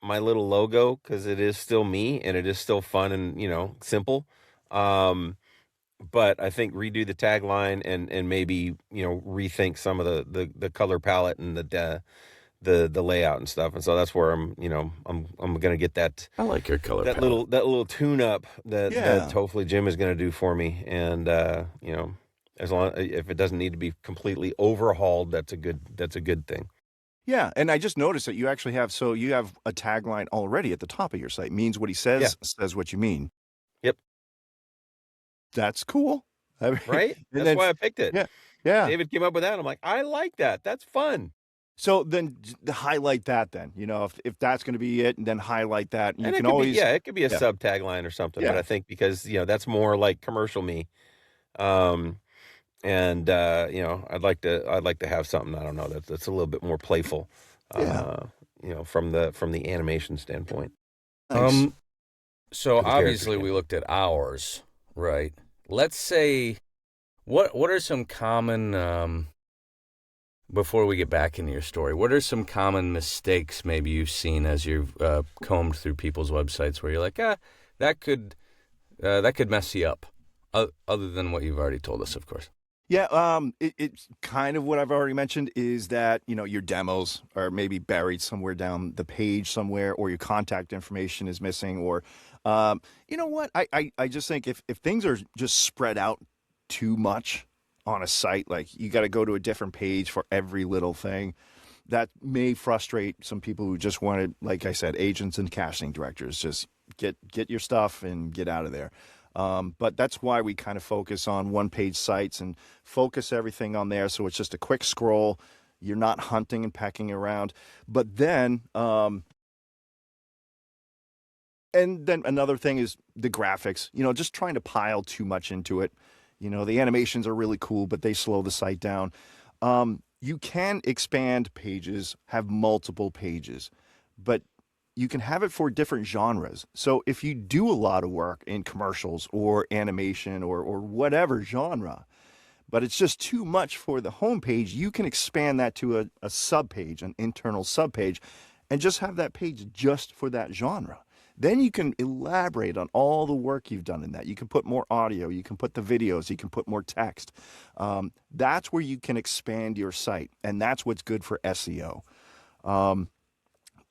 my little logo because it is still me and it is still fun and simple. But I think redo the tagline and maybe rethink some of the color palette and the layout and stuff. And so that's where I'm gonna get that. I like your color palette. That little tune up that hopefully Jim is gonna do for me. And as long if it doesn't need to be completely overhauled, that's a good thing. Yeah, and I just noticed that you actually have a tagline already at the top of your site. Means what he says, says what you mean. Yep. That's cool. Right? That's why I picked it. Yeah. David came up with that. I'm like, I like that. That's fun. So then highlight that then. If that's going to be it, and then highlight that. And you can always it could be a sub tagline or something. But I think because that's more like commercial me. And I'd like to have something, I don't know, that's a little bit more playful, from the animation standpoint. Nice. So obviously we looked at ours, right? Let's say what are some common before we get back into your story, what are some common mistakes maybe you've seen as you've combed through people's websites where you're like, that could mess you up, other than what you've already told us, of course? Yeah, it's kind of what I've already mentioned is that, your demos are maybe buried somewhere down the page somewhere, or your contact information is missing, or, you know what? I just think if things are just spread out too much on a site, like you got to go to a different page for every little thing, that may frustrate some people who just wanted, like I said, agents and casting directors, just get your stuff and get out of there. But that's why we kind of focus on one-page sites and focus everything on there. So it's just a quick scroll. You're not hunting and pecking around. But then, and then another thing is the graphics. Just trying to pile too much into it. The animations are really cool, but they slow the site down. You can expand pages, have multiple pages, but you can have it for different genres. So if you do a lot of work in commercials or animation or whatever genre, but it's just too much for the homepage, you can expand that to a subpage, an internal subpage, and just have that page just for that genre. Then you can elaborate on all the work you've done in that. You can put more audio, you can put the videos, you can put more text. That's where you can expand your site, and that's what's good for SEO.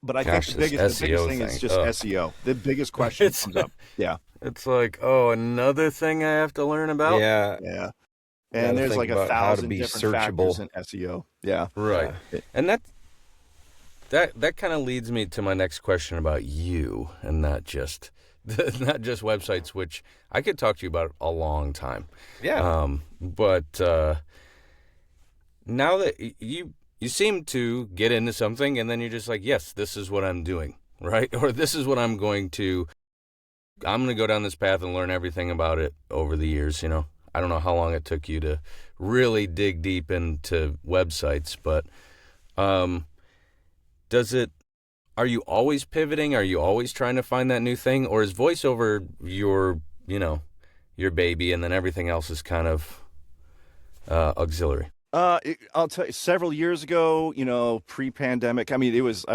But I think the biggest thing is just SEO. The biggest question comes up. Yeah. It's like, another thing I have to learn about? Yeah. And there's like 1,000 different factors in SEO. Yeah. Right. Yeah. And that kind of leads me to my next question about you, and not just websites, which I could talk to you about a long time. Yeah. But now that you seem to get into something, and then you're just like, yes, this is what I'm doing, right? Or this is what I'm going to go down this path and learn everything about it over the years, I don't know how long it took you to really dig deep into websites, but are you always pivoting? Are you always trying to find that new thing? Or is voiceover your baby, and then everything else is kind of auxiliary? I'll tell you, several years ago, pre-pandemic, I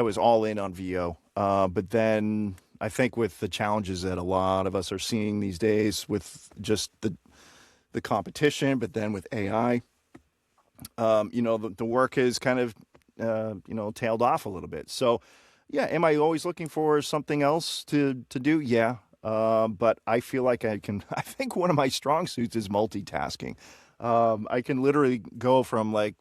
was all in on VO. But then I think with the challenges that a lot of us are seeing these days with just the competition, but then with AI, the work has kind of, tailed off a little bit. So yeah, am I always looking for something else to do? Yeah. But I feel like I think one of my strong suits is multitasking. I can literally go from like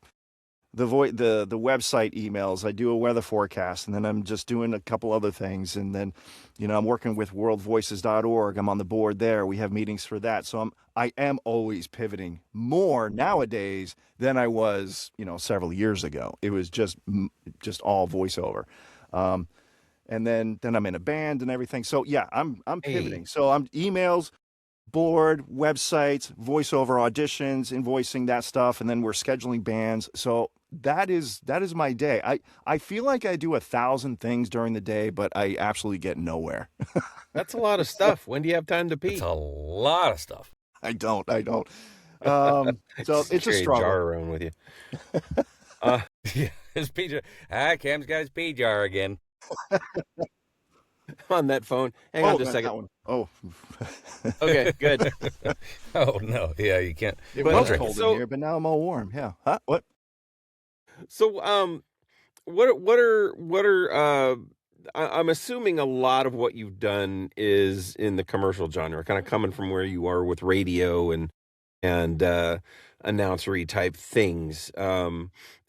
the website emails. I do a weather forecast, and then I'm just doing a couple other things. And then, I'm working with worldvoices.org. I'm on the board there. We have meetings for that. So I am always pivoting more nowadays than I was, several years ago. It was just all voiceover. And then I'm in a band and everything. So yeah, I'm pivoting. Hey. So I'm emails, board, websites, voiceover auditions, invoicing that stuff, and then we're scheduling bands. So that is my day. I feel like I do 1,000 things during the day, but I absolutely get nowhere. That's a lot of stuff. When do you have time to pee? It's a lot of stuff. I don't. So it's a struggle. Jar around with you. Yeah, his pee jar. Cam's got his pee jar again. On that phone. Hang on just a second. Oh. Okay, good. Oh no, yeah, you can't. It was cold in here, but now I'm all warm. Yeah. Huh? What? So, what are I'm assuming a lot of what you've done is in the commercial genre, kind of coming from where you are with radio and announcery type things.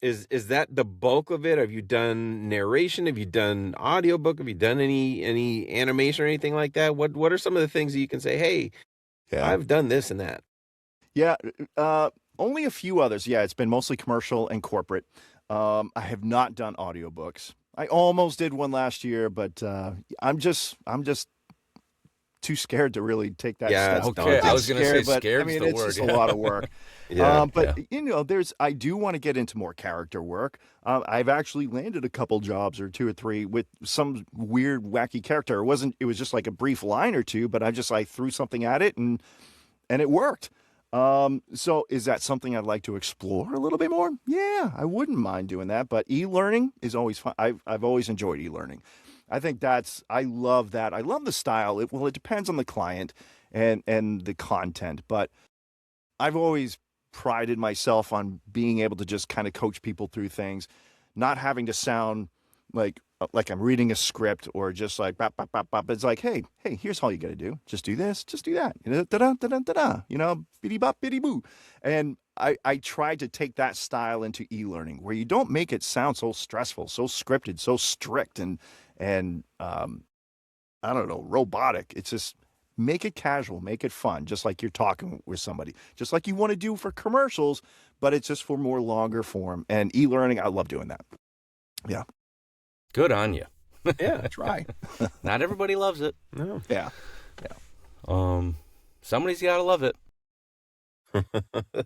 Is that the bulk of it? Have you done narration? Have you done audiobook? Have you done any animation or anything like that? What are some of the things that you can say, hey, yeah, I've done this and that? Yeah, only a few others. Yeah, it's been mostly commercial and corporate. I have not done audiobooks. I almost did one last year, but I'm just too scared to really take that step. Okay, I was going to say scared. It's just a lot of work. I do want to get into more character work. I've actually landed a couple jobs or 2 or 3 with some weird, wacky character. It was just like a brief line or two, but I threw something at it and it worked. So is that something I'd like to explore a little bit more? Yeah, I wouldn't mind doing that, but e-learning is always fun. I've always enjoyed e-learning. I think I love that. I love the style. It depends on the client and the content, but I've always prided myself on being able to just kind of coach people through things, not having to sound like I'm reading a script or just like bop, bop, bop, bop. It's like, hey, here's all you got to do. Just do this, just do that. Da-da, da-da, da-da, bitty bop, bitty boo. And I tried to take that style into e-learning where you don't make it sound so stressful, so scripted, so strict and I don't know, robotic. It's just make it casual, make it fun, just like you're talking with somebody, just like you want to do for commercials, but it's just for more longer form. And e-learning, I love doing that. Yeah. Good on you. Yeah, I try. Not everybody loves it. No. Yeah. Somebody's got to love it.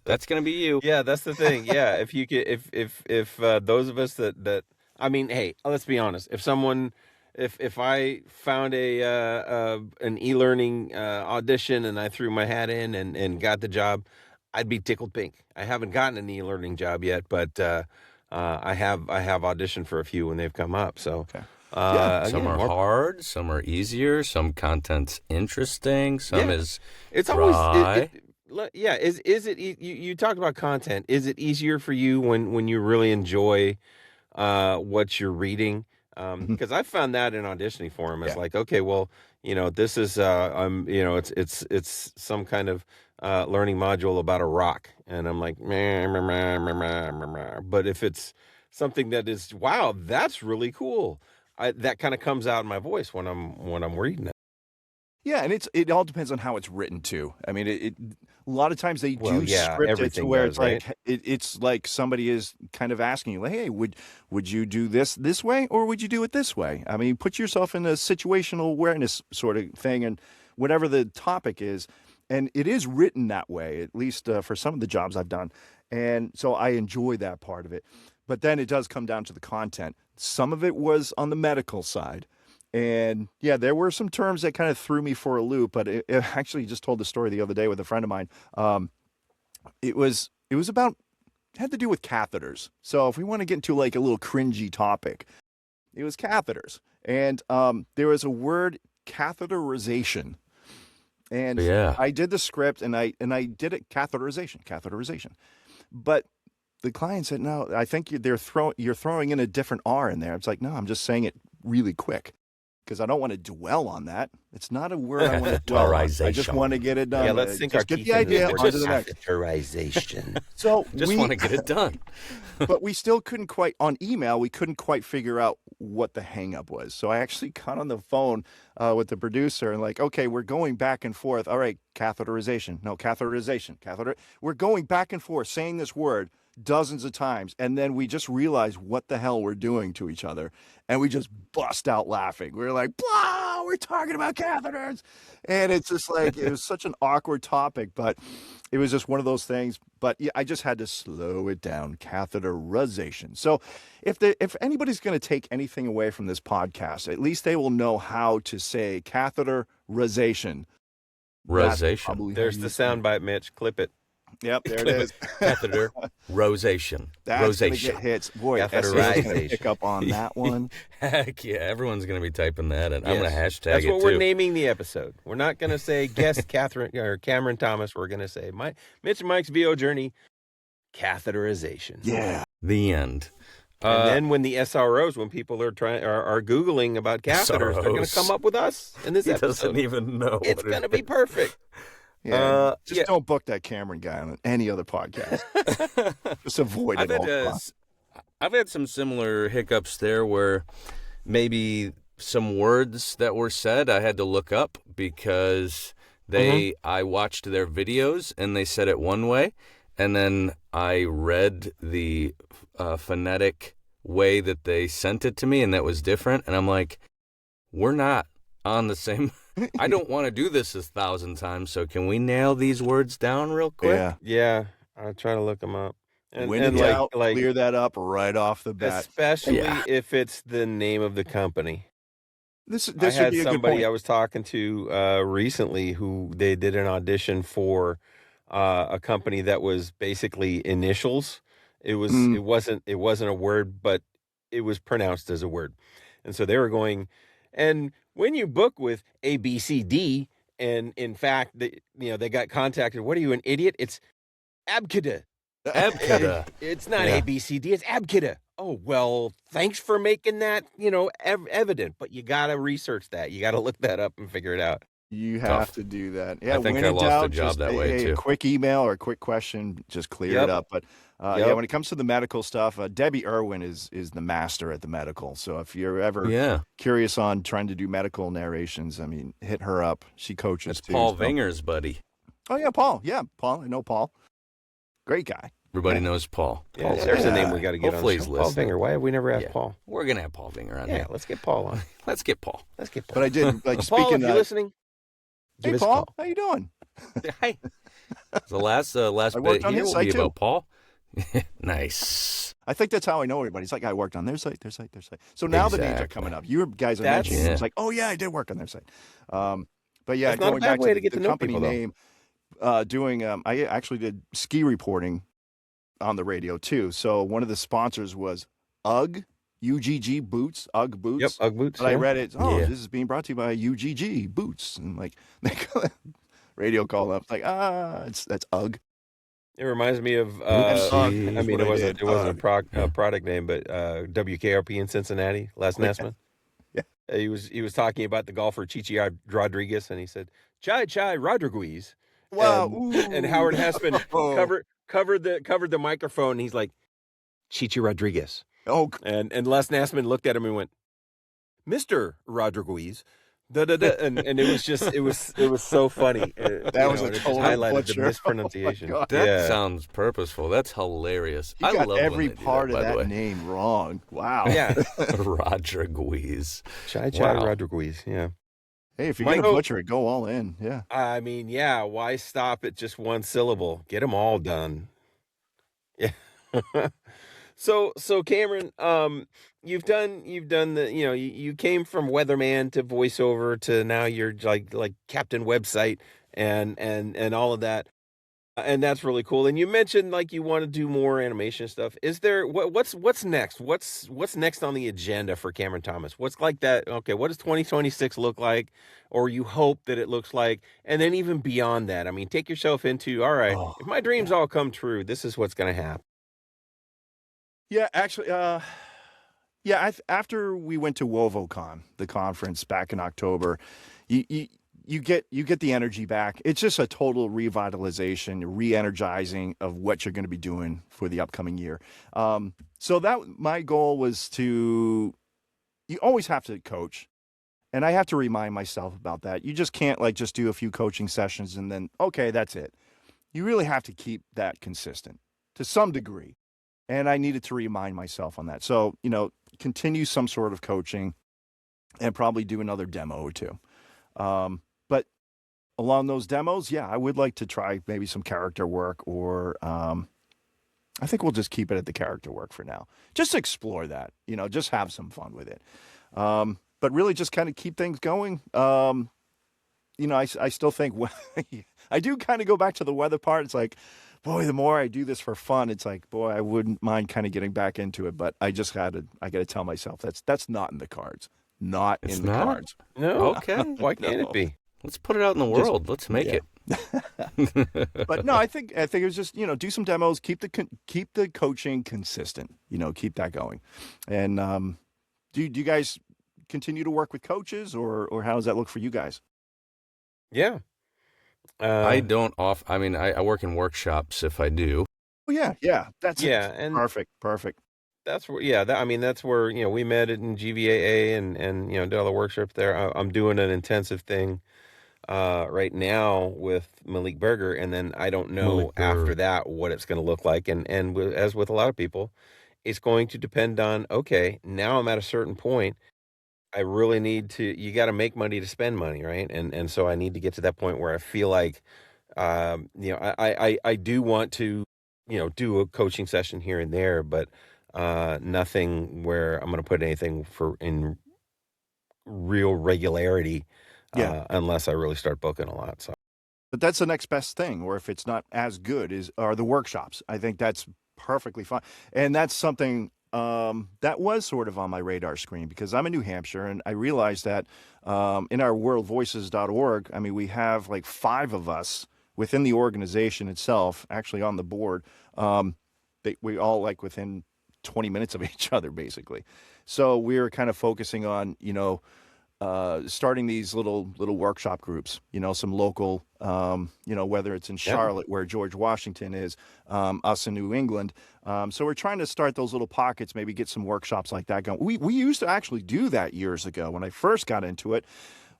That's gonna be you. Yeah, that's the thing. Yeah, if you could, if those of us that I mean, hey, let's be honest. If I found an e-learning audition and I threw my hat in and got the job, I'd be tickled pink. I haven't gotten an e-learning job yet, but I have auditioned for a few when they've come up. So okay. Some are hard, some are easier, some content's interesting, some is it's dry. Is it you talked about content. Is it easier for you when you really enjoy what you're reading? Because I found that in auditioning for him, it's like, okay, well, this is it's some kind of learning module about a rock, and I'm like, meh, meh, meh, meh, meh, meh, meh. But if it's something that is, wow, that's really cool, that kind of comes out in my voice when I'm reading it. Yeah, and it all depends on how it's written too. I mean, a lot of times they do script it to where it's like it's like somebody is kind of asking you, like, hey, would you do this way or would you do it this way? I mean, put yourself in a situational awareness sort of thing, and whatever the topic is, and it is written that way, at least for some of the jobs I've done, and so I enjoy that part of it. But then it does come down to the content. Some of it was on the medical side. And yeah, there were some terms that kind of threw me for a loop, but it actually just told the story the other day with a friend of mine. It had to do with catheters. So if we want to get into like a little cringy topic, it was catheters. And there was a word, catheterization. And I did the script and I did it, catheterization. But the client said, no, I think you're throwing in a different R in there. It's like, no, I'm just saying it really quick, because I don't want to dwell on that. It's not a word I want to dwell on. I just want to get it done. Yeah, let's think our get the idea onto the next. Catheterization. So just want to get it done. But we still couldn't quite, on email, we couldn't quite figure out what the hang up was. So I actually got on the phone with the producer and like, okay, we're going back and forth. All right, catheterization. No, catheterization. We're going back and forth saying this word dozens of times, and then we just realize what the hell we're doing to each other, and we just bust out laughing. We're like, blah, we're talking about catheters, and it's just like, it was such an awkward topic, but it was just one of those things. But yeah, I just had to slow it down. Catheterization. So if anybody's going to take anything away from this podcast, at least they will know how to say catheterization. There's the soundbite, Mitch. Clip it. Yep, there it is. Catheter rosation. That's gonna get hits. Boy, SEO's gonna pick up on that one. Heck yeah, everyone's gonna be typing that, and yes. I'm gonna hashtag That's it what too. We're naming the episode. We're not gonna say guest Catherine or Cameron Thomas. We're gonna say Mitch and Mike's VO journey, catheterization. Yeah. The end. And then when the SROs, when people are Googling about catheters, they're going to come up with us in this episode. He doesn't even know. It's going to be perfect. Yeah, don't book that Cameron guy on any other podcast. Just avoid it all costs. I've had some similar hiccups there where maybe some words that were said I had to look up because I watched their videos and they said it one way, and then I read the phonetic way that they sent it to me, and that was different. And I'm like, we're not on the same. I don't want to do this 1,000 times. So can we nail these words down real quick? Yeah. I'll try to look them up. And clear that up right off the bat. Especially if it's the name of the company. This I had would be a somebody good point. I was talking to recently who they did an audition for a company that was basically initials. It wasn't a word, but it was pronounced as a word. And so they were going, and when you book with ABCD, and in fact, they got contacted. What are you, an idiot? It's Abcada. Abcada. It's not ABCD. It's Abcada. Oh, well, thanks for making that, evident. But you got to research that. You got to look that up and figure it out. You have to do that. Yeah, I think when I in lost doubt, a job just that way too. a quick email or a quick question, just clear it up. But yeah, when it comes to the medical stuff, Debbie Irwin is the master at the medical. So if you're ever curious on trying to do medical narrations, I mean, hit her up. She coaches That's too. Paul Vinger's buddy. Oh yeah, Paul. Yeah, Paul. I know Paul. Great guy. Everybody knows Paul. Yeah, there's a name we got to get Hopefully on. he's Paul listening. Vinger. Why have we never asked Paul? We're gonna have Paul Vinger on here. Yeah, let's get Paul on. Let's get Paul. But I did like Paul, speaking. if you're listening, hey Paul, how you doing? Hi. The last bit here will be about Paul. Nice. I think that's how I know everybody. It's like I worked on their site. So now the names are coming up. You guys are mentioning. It's like, oh yeah, I did work on their site. But yeah, that's going back to the company name. I actually did ski reporting on the radio too. So one of the sponsors was UGG. UGG boots, UGG boots. Yep, UGG boots. But I read it. Oh, this is being brought to you by UGG boots, and like radio call up like that's UGG. It reminds me of I mean, it wasn't a product name, but WKRP in Cincinnati, Les Nessman. Yeah, he was talking about the golfer Chichi Rodriguez, and he said Chai Rodriguez. Wow, and Howard Hessman covered the microphone, and he's like, Chichi Rodriguez. Oh, and Les Nessman looked at him and went, Mr. Rodriguez. And it was so funny. That was a total highlighted butcher. The mispronunciation. Oh that sounds purposeful. That's hilarious. You got love every part of that name wrong. Wow. Yeah. Rodriguez. Chai Rodriguez. Yeah. Hey, if you're going to butcher it, go all in. Yeah. I mean, yeah. Why stop at just one syllable? Get them all done. Yeah. So Cameron, you've done the, you came from weatherman to voiceover to now you're like Captain Website and all of that. And that's really cool. And you mentioned like you want to do more animation stuff. Is there what's next? What's next on the agenda for Cameron Thomas? What's like that? Okay, what does 2026 look like, or you hope that it looks like? And then even beyond that, I mean, take yourself into, all right, if my dreams all come true, this is what's going to happen. Yeah, actually, after we went to WovoCon, the conference back in October, you get the energy back. It's just a total revitalization, re-energizing of what you're going to be doing for the upcoming year. So that my goal was you always have to coach, and I have to remind myself about that. You just can't just do a few coaching sessions and then, okay, that's it. You really have to keep that consistent to some degree. And I needed to remind myself on that. So, continue some sort of coaching and probably do another demo or two. But along those demos, I would like to try maybe some character work or I think we'll just keep it at the character work for now. Just explore that, just have some fun with it. But really just kind of keep things going. I still think I do kind of go back to the weather part. It's like, boy, the more I do this for fun, it's like, boy, I wouldn't mind kind of getting back into it. But I got to tell myself that's not in the cards. Cards. No. Okay. Why can't it be? Let's put it out in the world. Let's make it. But no, I think it was just, do some demos, keep the coaching consistent, keep that going. And do you guys continue to work with coaches or how does that look for you guys? Yeah. I don't I mean, I work in workshops if I do. Oh yeah. That's and perfect. That's where, that's where, we met in GVAA and did all the workshops there. I'm doing an intensive thing right now with Malik Berger, and then I don't know after that what it's going to look like. And as with a lot of people, it's going to depend on, okay, now I'm at a certain point. I really need to, you got to make money to spend money, right? And so I need to get to that point where I feel like, I do want to, do a coaching session here and there, but nothing where I'm going to put anything in real regularity, unless I really start booking a lot. So But that's the next best thing, or if it's not as good, are the workshops. I think that's perfectly fine. And that's something that was sort of on my radar screen because I'm in New Hampshire, and I realized that in our worldvoices.org, I mean, we have like 5 of us within the organization itself, actually on the board. We all like within 20 minutes of each other, basically. So we were kind of focusing on, starting these little workshop groups, some local, whether it's in Charlotte where George Washington is, us in New England. So we're trying to start those little pockets, maybe get some workshops like that going. We used to actually do that years ago when I first got into it.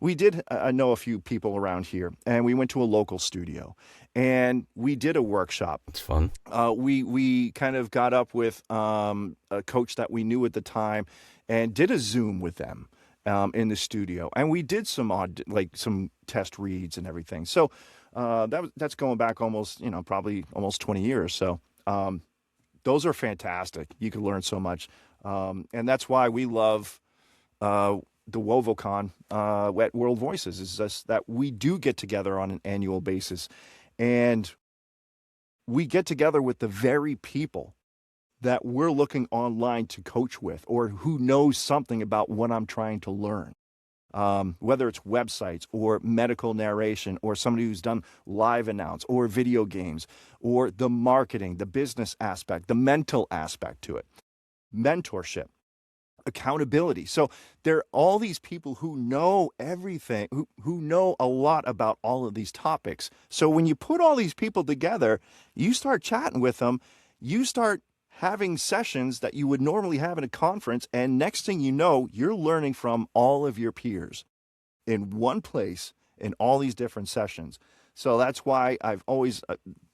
We did know a few people around here, and we went to a local studio, and we did a workshop. It's fun. We kind of got up with a coach that we knew at the time and did a Zoom with them in the studio. And we did some test reads and everything. So that's going back almost, probably almost 20 years. So those are fantastic. You can learn so much. And that's why we love the WovoCon at World Voices, is just that we do get together on an annual basis. And we get together with the very people that we're looking online to coach with, or who knows something about what I'm trying to learn. Whether it's websites or medical narration, or somebody who's done live announce or video games, or the marketing, the business aspect, the mental aspect to it, mentorship, accountability. So there are all these people who know everything, who know a lot about all of these topics. So when you put all these people together, you start chatting with them, you start having sessions that you would normally have in a conference, and next thing you know, you're learning from all of your peers in one place in all these different sessions. So that's why I've always,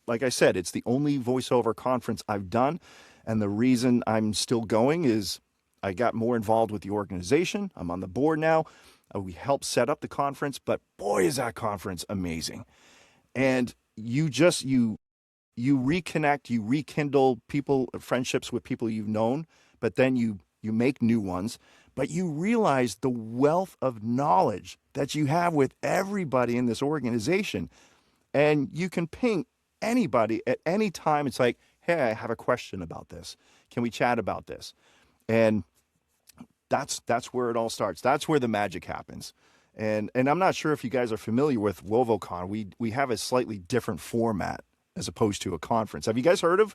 like I said, it's the only voiceover conference I've done. And the reason I'm still going is I got more involved with the organization. I'm on the board now. We helped set up the conference, but boy, is that conference amazing. And you reconnect, you rekindle friendships with people you've known, but then you make new ones. But you realize the wealth of knowledge that you have with everybody in this organization. And you can ping anybody at any time. It's like, hey, I have a question about this. Can we chat about this? And that's where it all starts. That's where the magic happens. And I'm not sure if you guys are familiar with WovoCon. We have a slightly different format as opposed to a conference. Have you guys heard of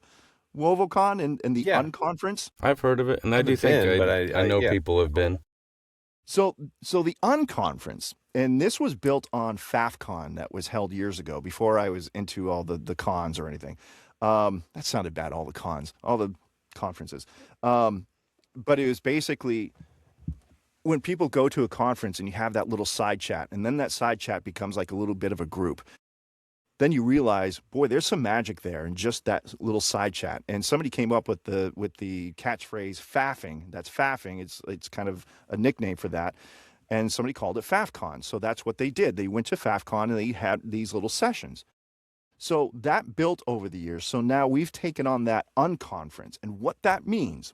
WovoCon and the Unconference? I've heard of it, and I do think I know people have been. So the Unconference, and this was built on FAFCon that was held years ago, before I was into all the cons or anything. That sounded bad, all the cons, all the conferences. But it was basically when people go to a conference and you have that little side chat, and then that side chat becomes like a little bit of a group. Then you realize, boy, there's some magic there in just that little side chat. And somebody came up with the catchphrase faffing. That's faffing. It's kind of a nickname for that. And somebody called it FAFCon. So that's what they did. They went to FAFCon and they had these little sessions. So that built over the years. So now we've taken on that Unconference. And what that means,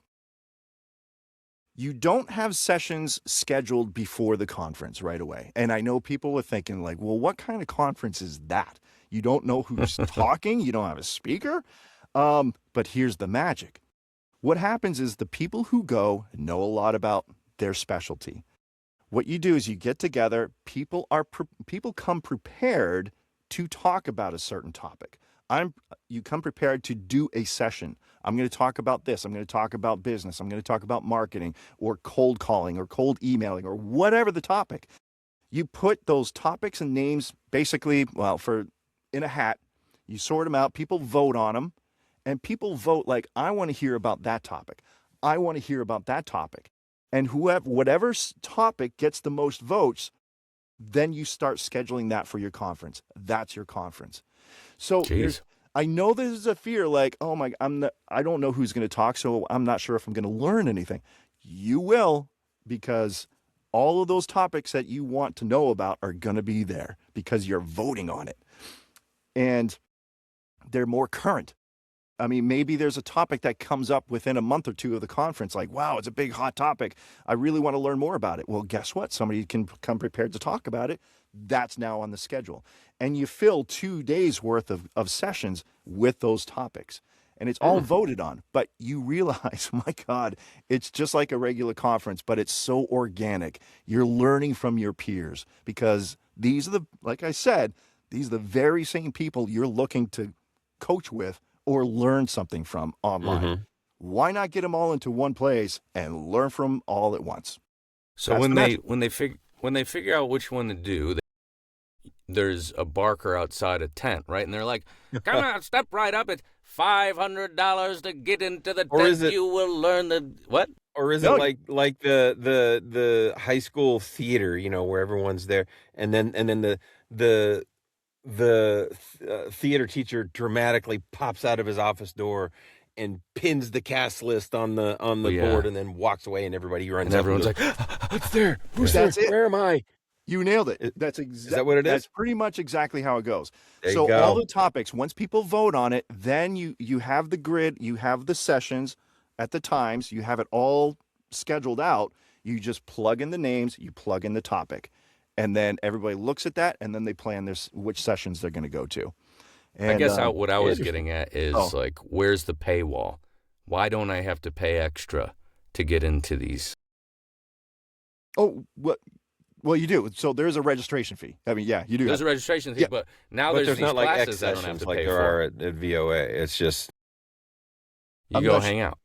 you don't have sessions scheduled before the conference right away. And I know people are thinking like, well, what kind of conference is that? You don't know who's talking. You don't have a speaker. But here's the magic. What happens is the people who go know a lot about their specialty. What you do is you get together. People come prepared to talk about a certain topic. You come prepared to do a session. I'm going to talk about this. I'm going to talk about business. I'm going to talk about marketing or cold calling or cold emailing or whatever the topic. You put those topics and names basically, in a hat. You sort them out. People vote on them. And people vote like, I want to hear about that topic. I want to hear about that topic. And whatever topic gets the most votes, then you start scheduling that for your conference. That's your conference. So I know there's a fear like, oh my, I don't know who's going to talk, so I'm not sure if I'm going to learn anything. You will, because all of those topics that you want to know about are going to be there because you're voting on it. And they're more current. I mean, maybe there's a topic that comes up within a month or two of the conference, like, wow, it's a big hot topic. I really want to learn more about it. Well, guess what? Somebody can come prepared to talk about it. that's now on the schedule. And you fill 2 days worth of sessions with those topics. And it's all voted on. But you realize, my God, it's just like a regular conference, but it's so organic. You're learning from your peers because these are like I said, these are the very same people you're looking to coach with or learn something from online. Why not get them all into one place and learn from them all at once? So when they figure out which one to do, there's a barker outside a tent, right? And they're like, "Come on, step right up. It's $500 to get into the tent. You will learn the what?" Or is it like the high school theater, where everyone's there, and then the theater teacher dramatically pops out of his office door and pins the cast list on the board, and then walks away, and everybody runs. And everyone's like, "What's there? Who's there? Where am I?" You nailed it. Is that what it is? That's pretty much exactly how it goes. So all the topics, once people vote on it, then you have the grid, you have the sessions at the times, you have it all scheduled out. You just plug in the names, you plug in the topic, and then everybody looks at that, and then they plan which sessions they're going to go to. And, I guess what I was getting at is like, where's the paywall? Why don't I have to pay extra to get into these? Oh, what? Well, you do. So there's a registration fee. I mean, yeah, you do. There's a registration fee, but now there's these not like classes I don't have to like pay there for. are at VOA. It's just you go hang out.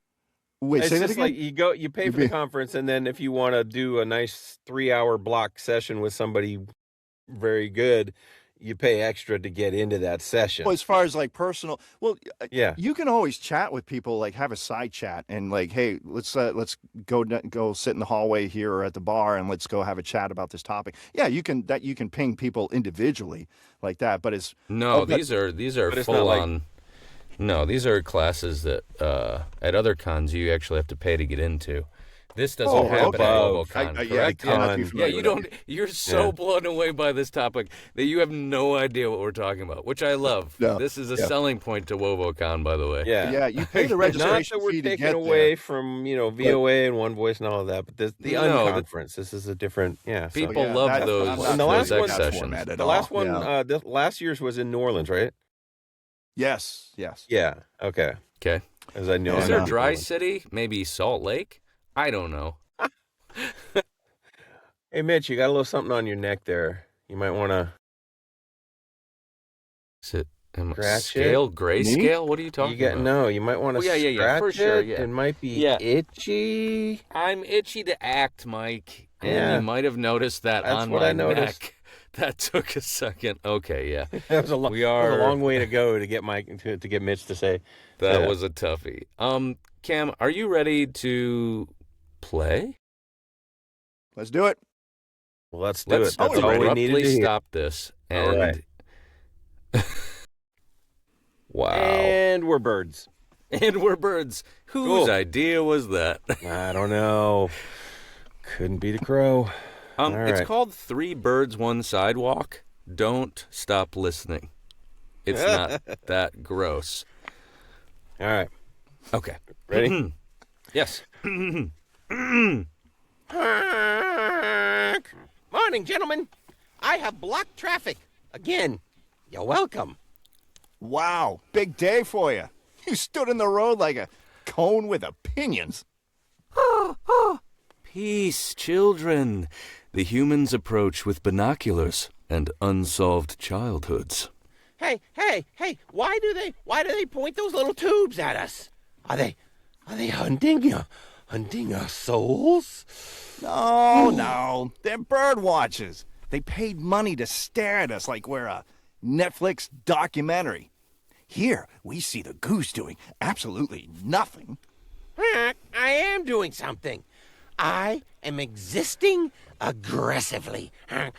Wait, it's say that just again? like you pay for the conference, and then if you want to do a nice 3-hour block session with somebody very good, you pay extra to get into that session. Well, as far as like personal, yeah, you can always chat with people, like have a side chat and like, hey, let's go sit in the hallway here or at the bar and let's go have a chat about this topic. Yeah, you can ping people individually like that, but it's these are full on. No, these are classes that at other cons you actually have to pay to get into. This doesn't happen at WovoCon, correct? Yeah, you don't. You're so blown away by this topic that you have no idea what we're talking about, which I love. No. This is a selling point to WovoCon, by the way. Yeah. You pay the registration fee to get there. Not that we're taking away from VOA and One Voice and all of that, but the unconference. This is a different. Yeah, people love those X sessions. The last one, last year's was in New Orleans, right? Yes. Yeah. Okay. As I know, is there Dry City? Maybe Salt Lake? I don't know. Hey, Mitch, you got a little something on your neck there. You might want to. Is it scale? Grayscale? What are you talking about? No, you might want to scratch for sure, it. It might be itchy. I'm itchy to act, Mike. And you might have noticed that on my neck. That took a second. Okay, yeah. That was a long way to go to get Mike to get Mitch to say that was a toughie. Cam, are you ready to play? Let's do it. Well, let's do it. That's all we need to stop this. And all right. Wow. And we're birds. Whose idea was that? I don't know. Couldn't be the crow. It's called 3 Birds, 1 Sidewalk. Don't stop listening. It's not that gross. All right. Okay. Ready? Yes. Morning, gentlemen. I have blocked traffic again. You're welcome. Wow. Big day for you. You stood in the road like a cone with opinions. Peace, children. The humans approach with binoculars and unsolved childhoods. Hey, why do they point those little tubes at us? Are they hunting our souls? No. They're bird watchers. They paid money to stare at us like we're a Netflix documentary. Here, we see the goose doing absolutely nothing. I am doing something. I am existing aggressively. A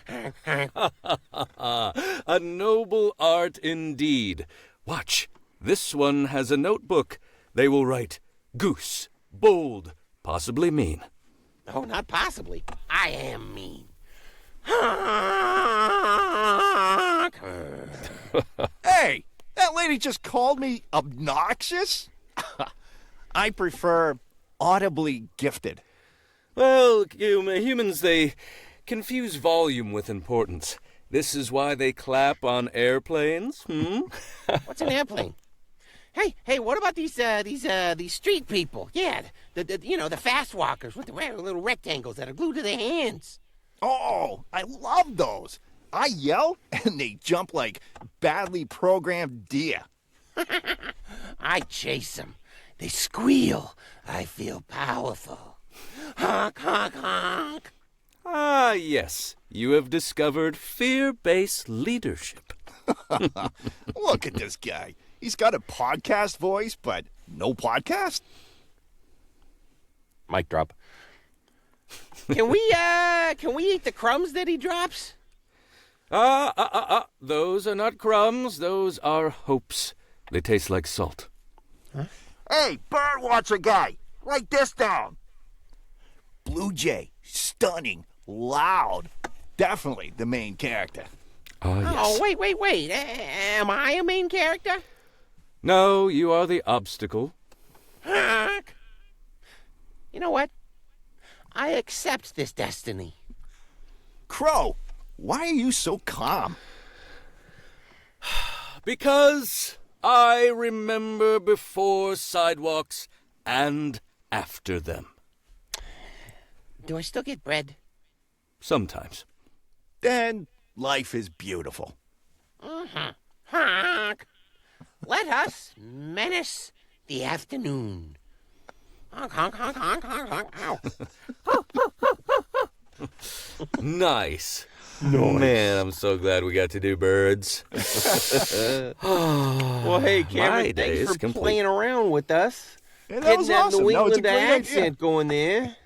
noble art indeed. Watch, this one has a notebook. They will write, goose, bold, possibly mean. No, not possibly. I am mean. Hey, that lady just called me obnoxious? I prefer audibly gifted. Well, humans, they confuse volume with importance. This is why they clap on airplanes? What's an airplane? Hey, what about these street people? Yeah, the fast walkers with the little rectangles that are glued to their hands. Oh, I love those. I yell, and they jump like badly programmed deer. I chase them. They squeal. I feel powerful. Honk, honk, honk. Ah, yes. You have discovered fear-based leadership. Look at this guy. He's got a podcast voice, but no podcast? Mic drop. Can we eat the crumbs that he drops? Those are not crumbs. Those are hopes. They taste like salt. Huh? Hey, birdwatcher guy, write this down. Blue Jay, stunning, loud. Definitely the main character. Yes. Oh, wait. Am I a main character? No, you are the obstacle. Honk. You know what? I accept this destiny. Crow, why are you so calm? Because I remember before sidewalks and after them. Do I still get bread? Sometimes. Then life is beautiful. Honk. Let us menace the afternoon. Honk, honk, honk, honk, honk, honk. Ow. Nice. Man, I'm so glad we got to do birds. Well, hey, Cameron, thanks for playing around with us. Yeah, that was awesome. New England accent going there.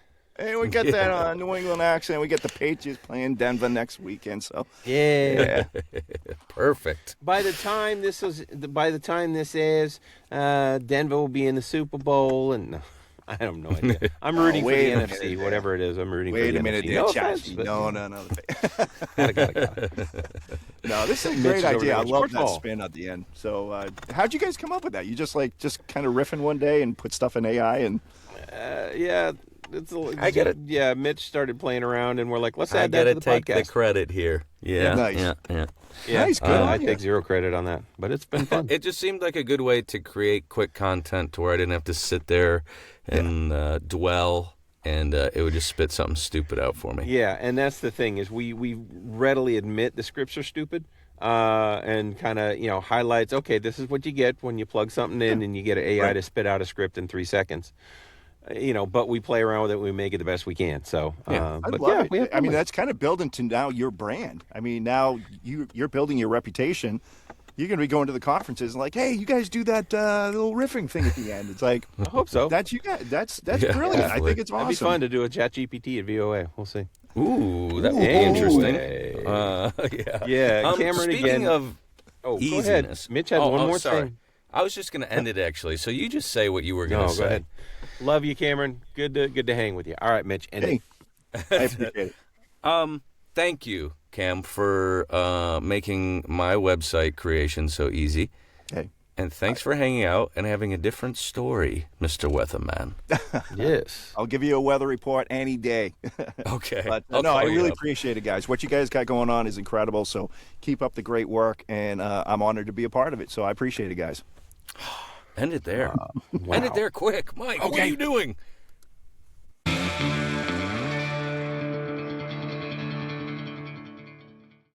Hey, we got that New England accent. We get the Patriots playing Denver next weekend, so yeah. Perfect. By the time this airs, Denver will be in the Super Bowl, and I have no idea. I'm rooting for the NFC, whatever it is. I'm rooting for the NFC. Wait a minute, No offense, but... No. Gotta. No, this is a great idea. I love that spin at the end. So, how'd you guys come up with that? You just kind of riffing one day and put stuff in AI and. Yeah. I get it. Yeah, Mitch started playing around, and we're like, let's add that to the podcast. I gotta take the credit here. Yeah, nice. Yeah. Nice, good I take zero credit on that, but it's been fun. It just seemed like a good way to create quick content to where I didn't have to sit there and dwell, and it would just spit something stupid out for me. Yeah, and that's the thing is we readily admit the scripts are stupid, and kind of highlights. Okay, this is what you get when you plug something in and you get an AI to spit out a script in 3 seconds. But we play around with it. We make it the best we can. So, I love it. I mean, that's kind of building to now your brand. I mean, now you're building your reputation. You're going to be going to the conferences and like, hey, you guys do that little riffing thing at the end. It's like, I hope so. That's you guys. That's brilliant. Definitely. I think it's awesome. It'd be fun to do a ChatGPT at VOA. We'll see. Ooh, that'd be interesting. Yeah. Cameron, speaking again. of easiness. Go ahead. Mitch had one more thing. I was just going to end it actually. So you just say what you were going to say. Go ahead. Love you, Cameron. Good to hang with you. All right, Mitch. I appreciate it. Thank you, Cam, for making my website creation so easy. Hey. And thanks for hanging out and having a different story, Mr. Weatherman. Yes. I'll give you a weather report any day. Okay. But no, I really appreciate it, guys. What you guys got going on is incredible. So keep up the great work, and I'm honored to be a part of it. So I appreciate it, guys. End it there. Wow. End it there quick. Mike, what are you doing?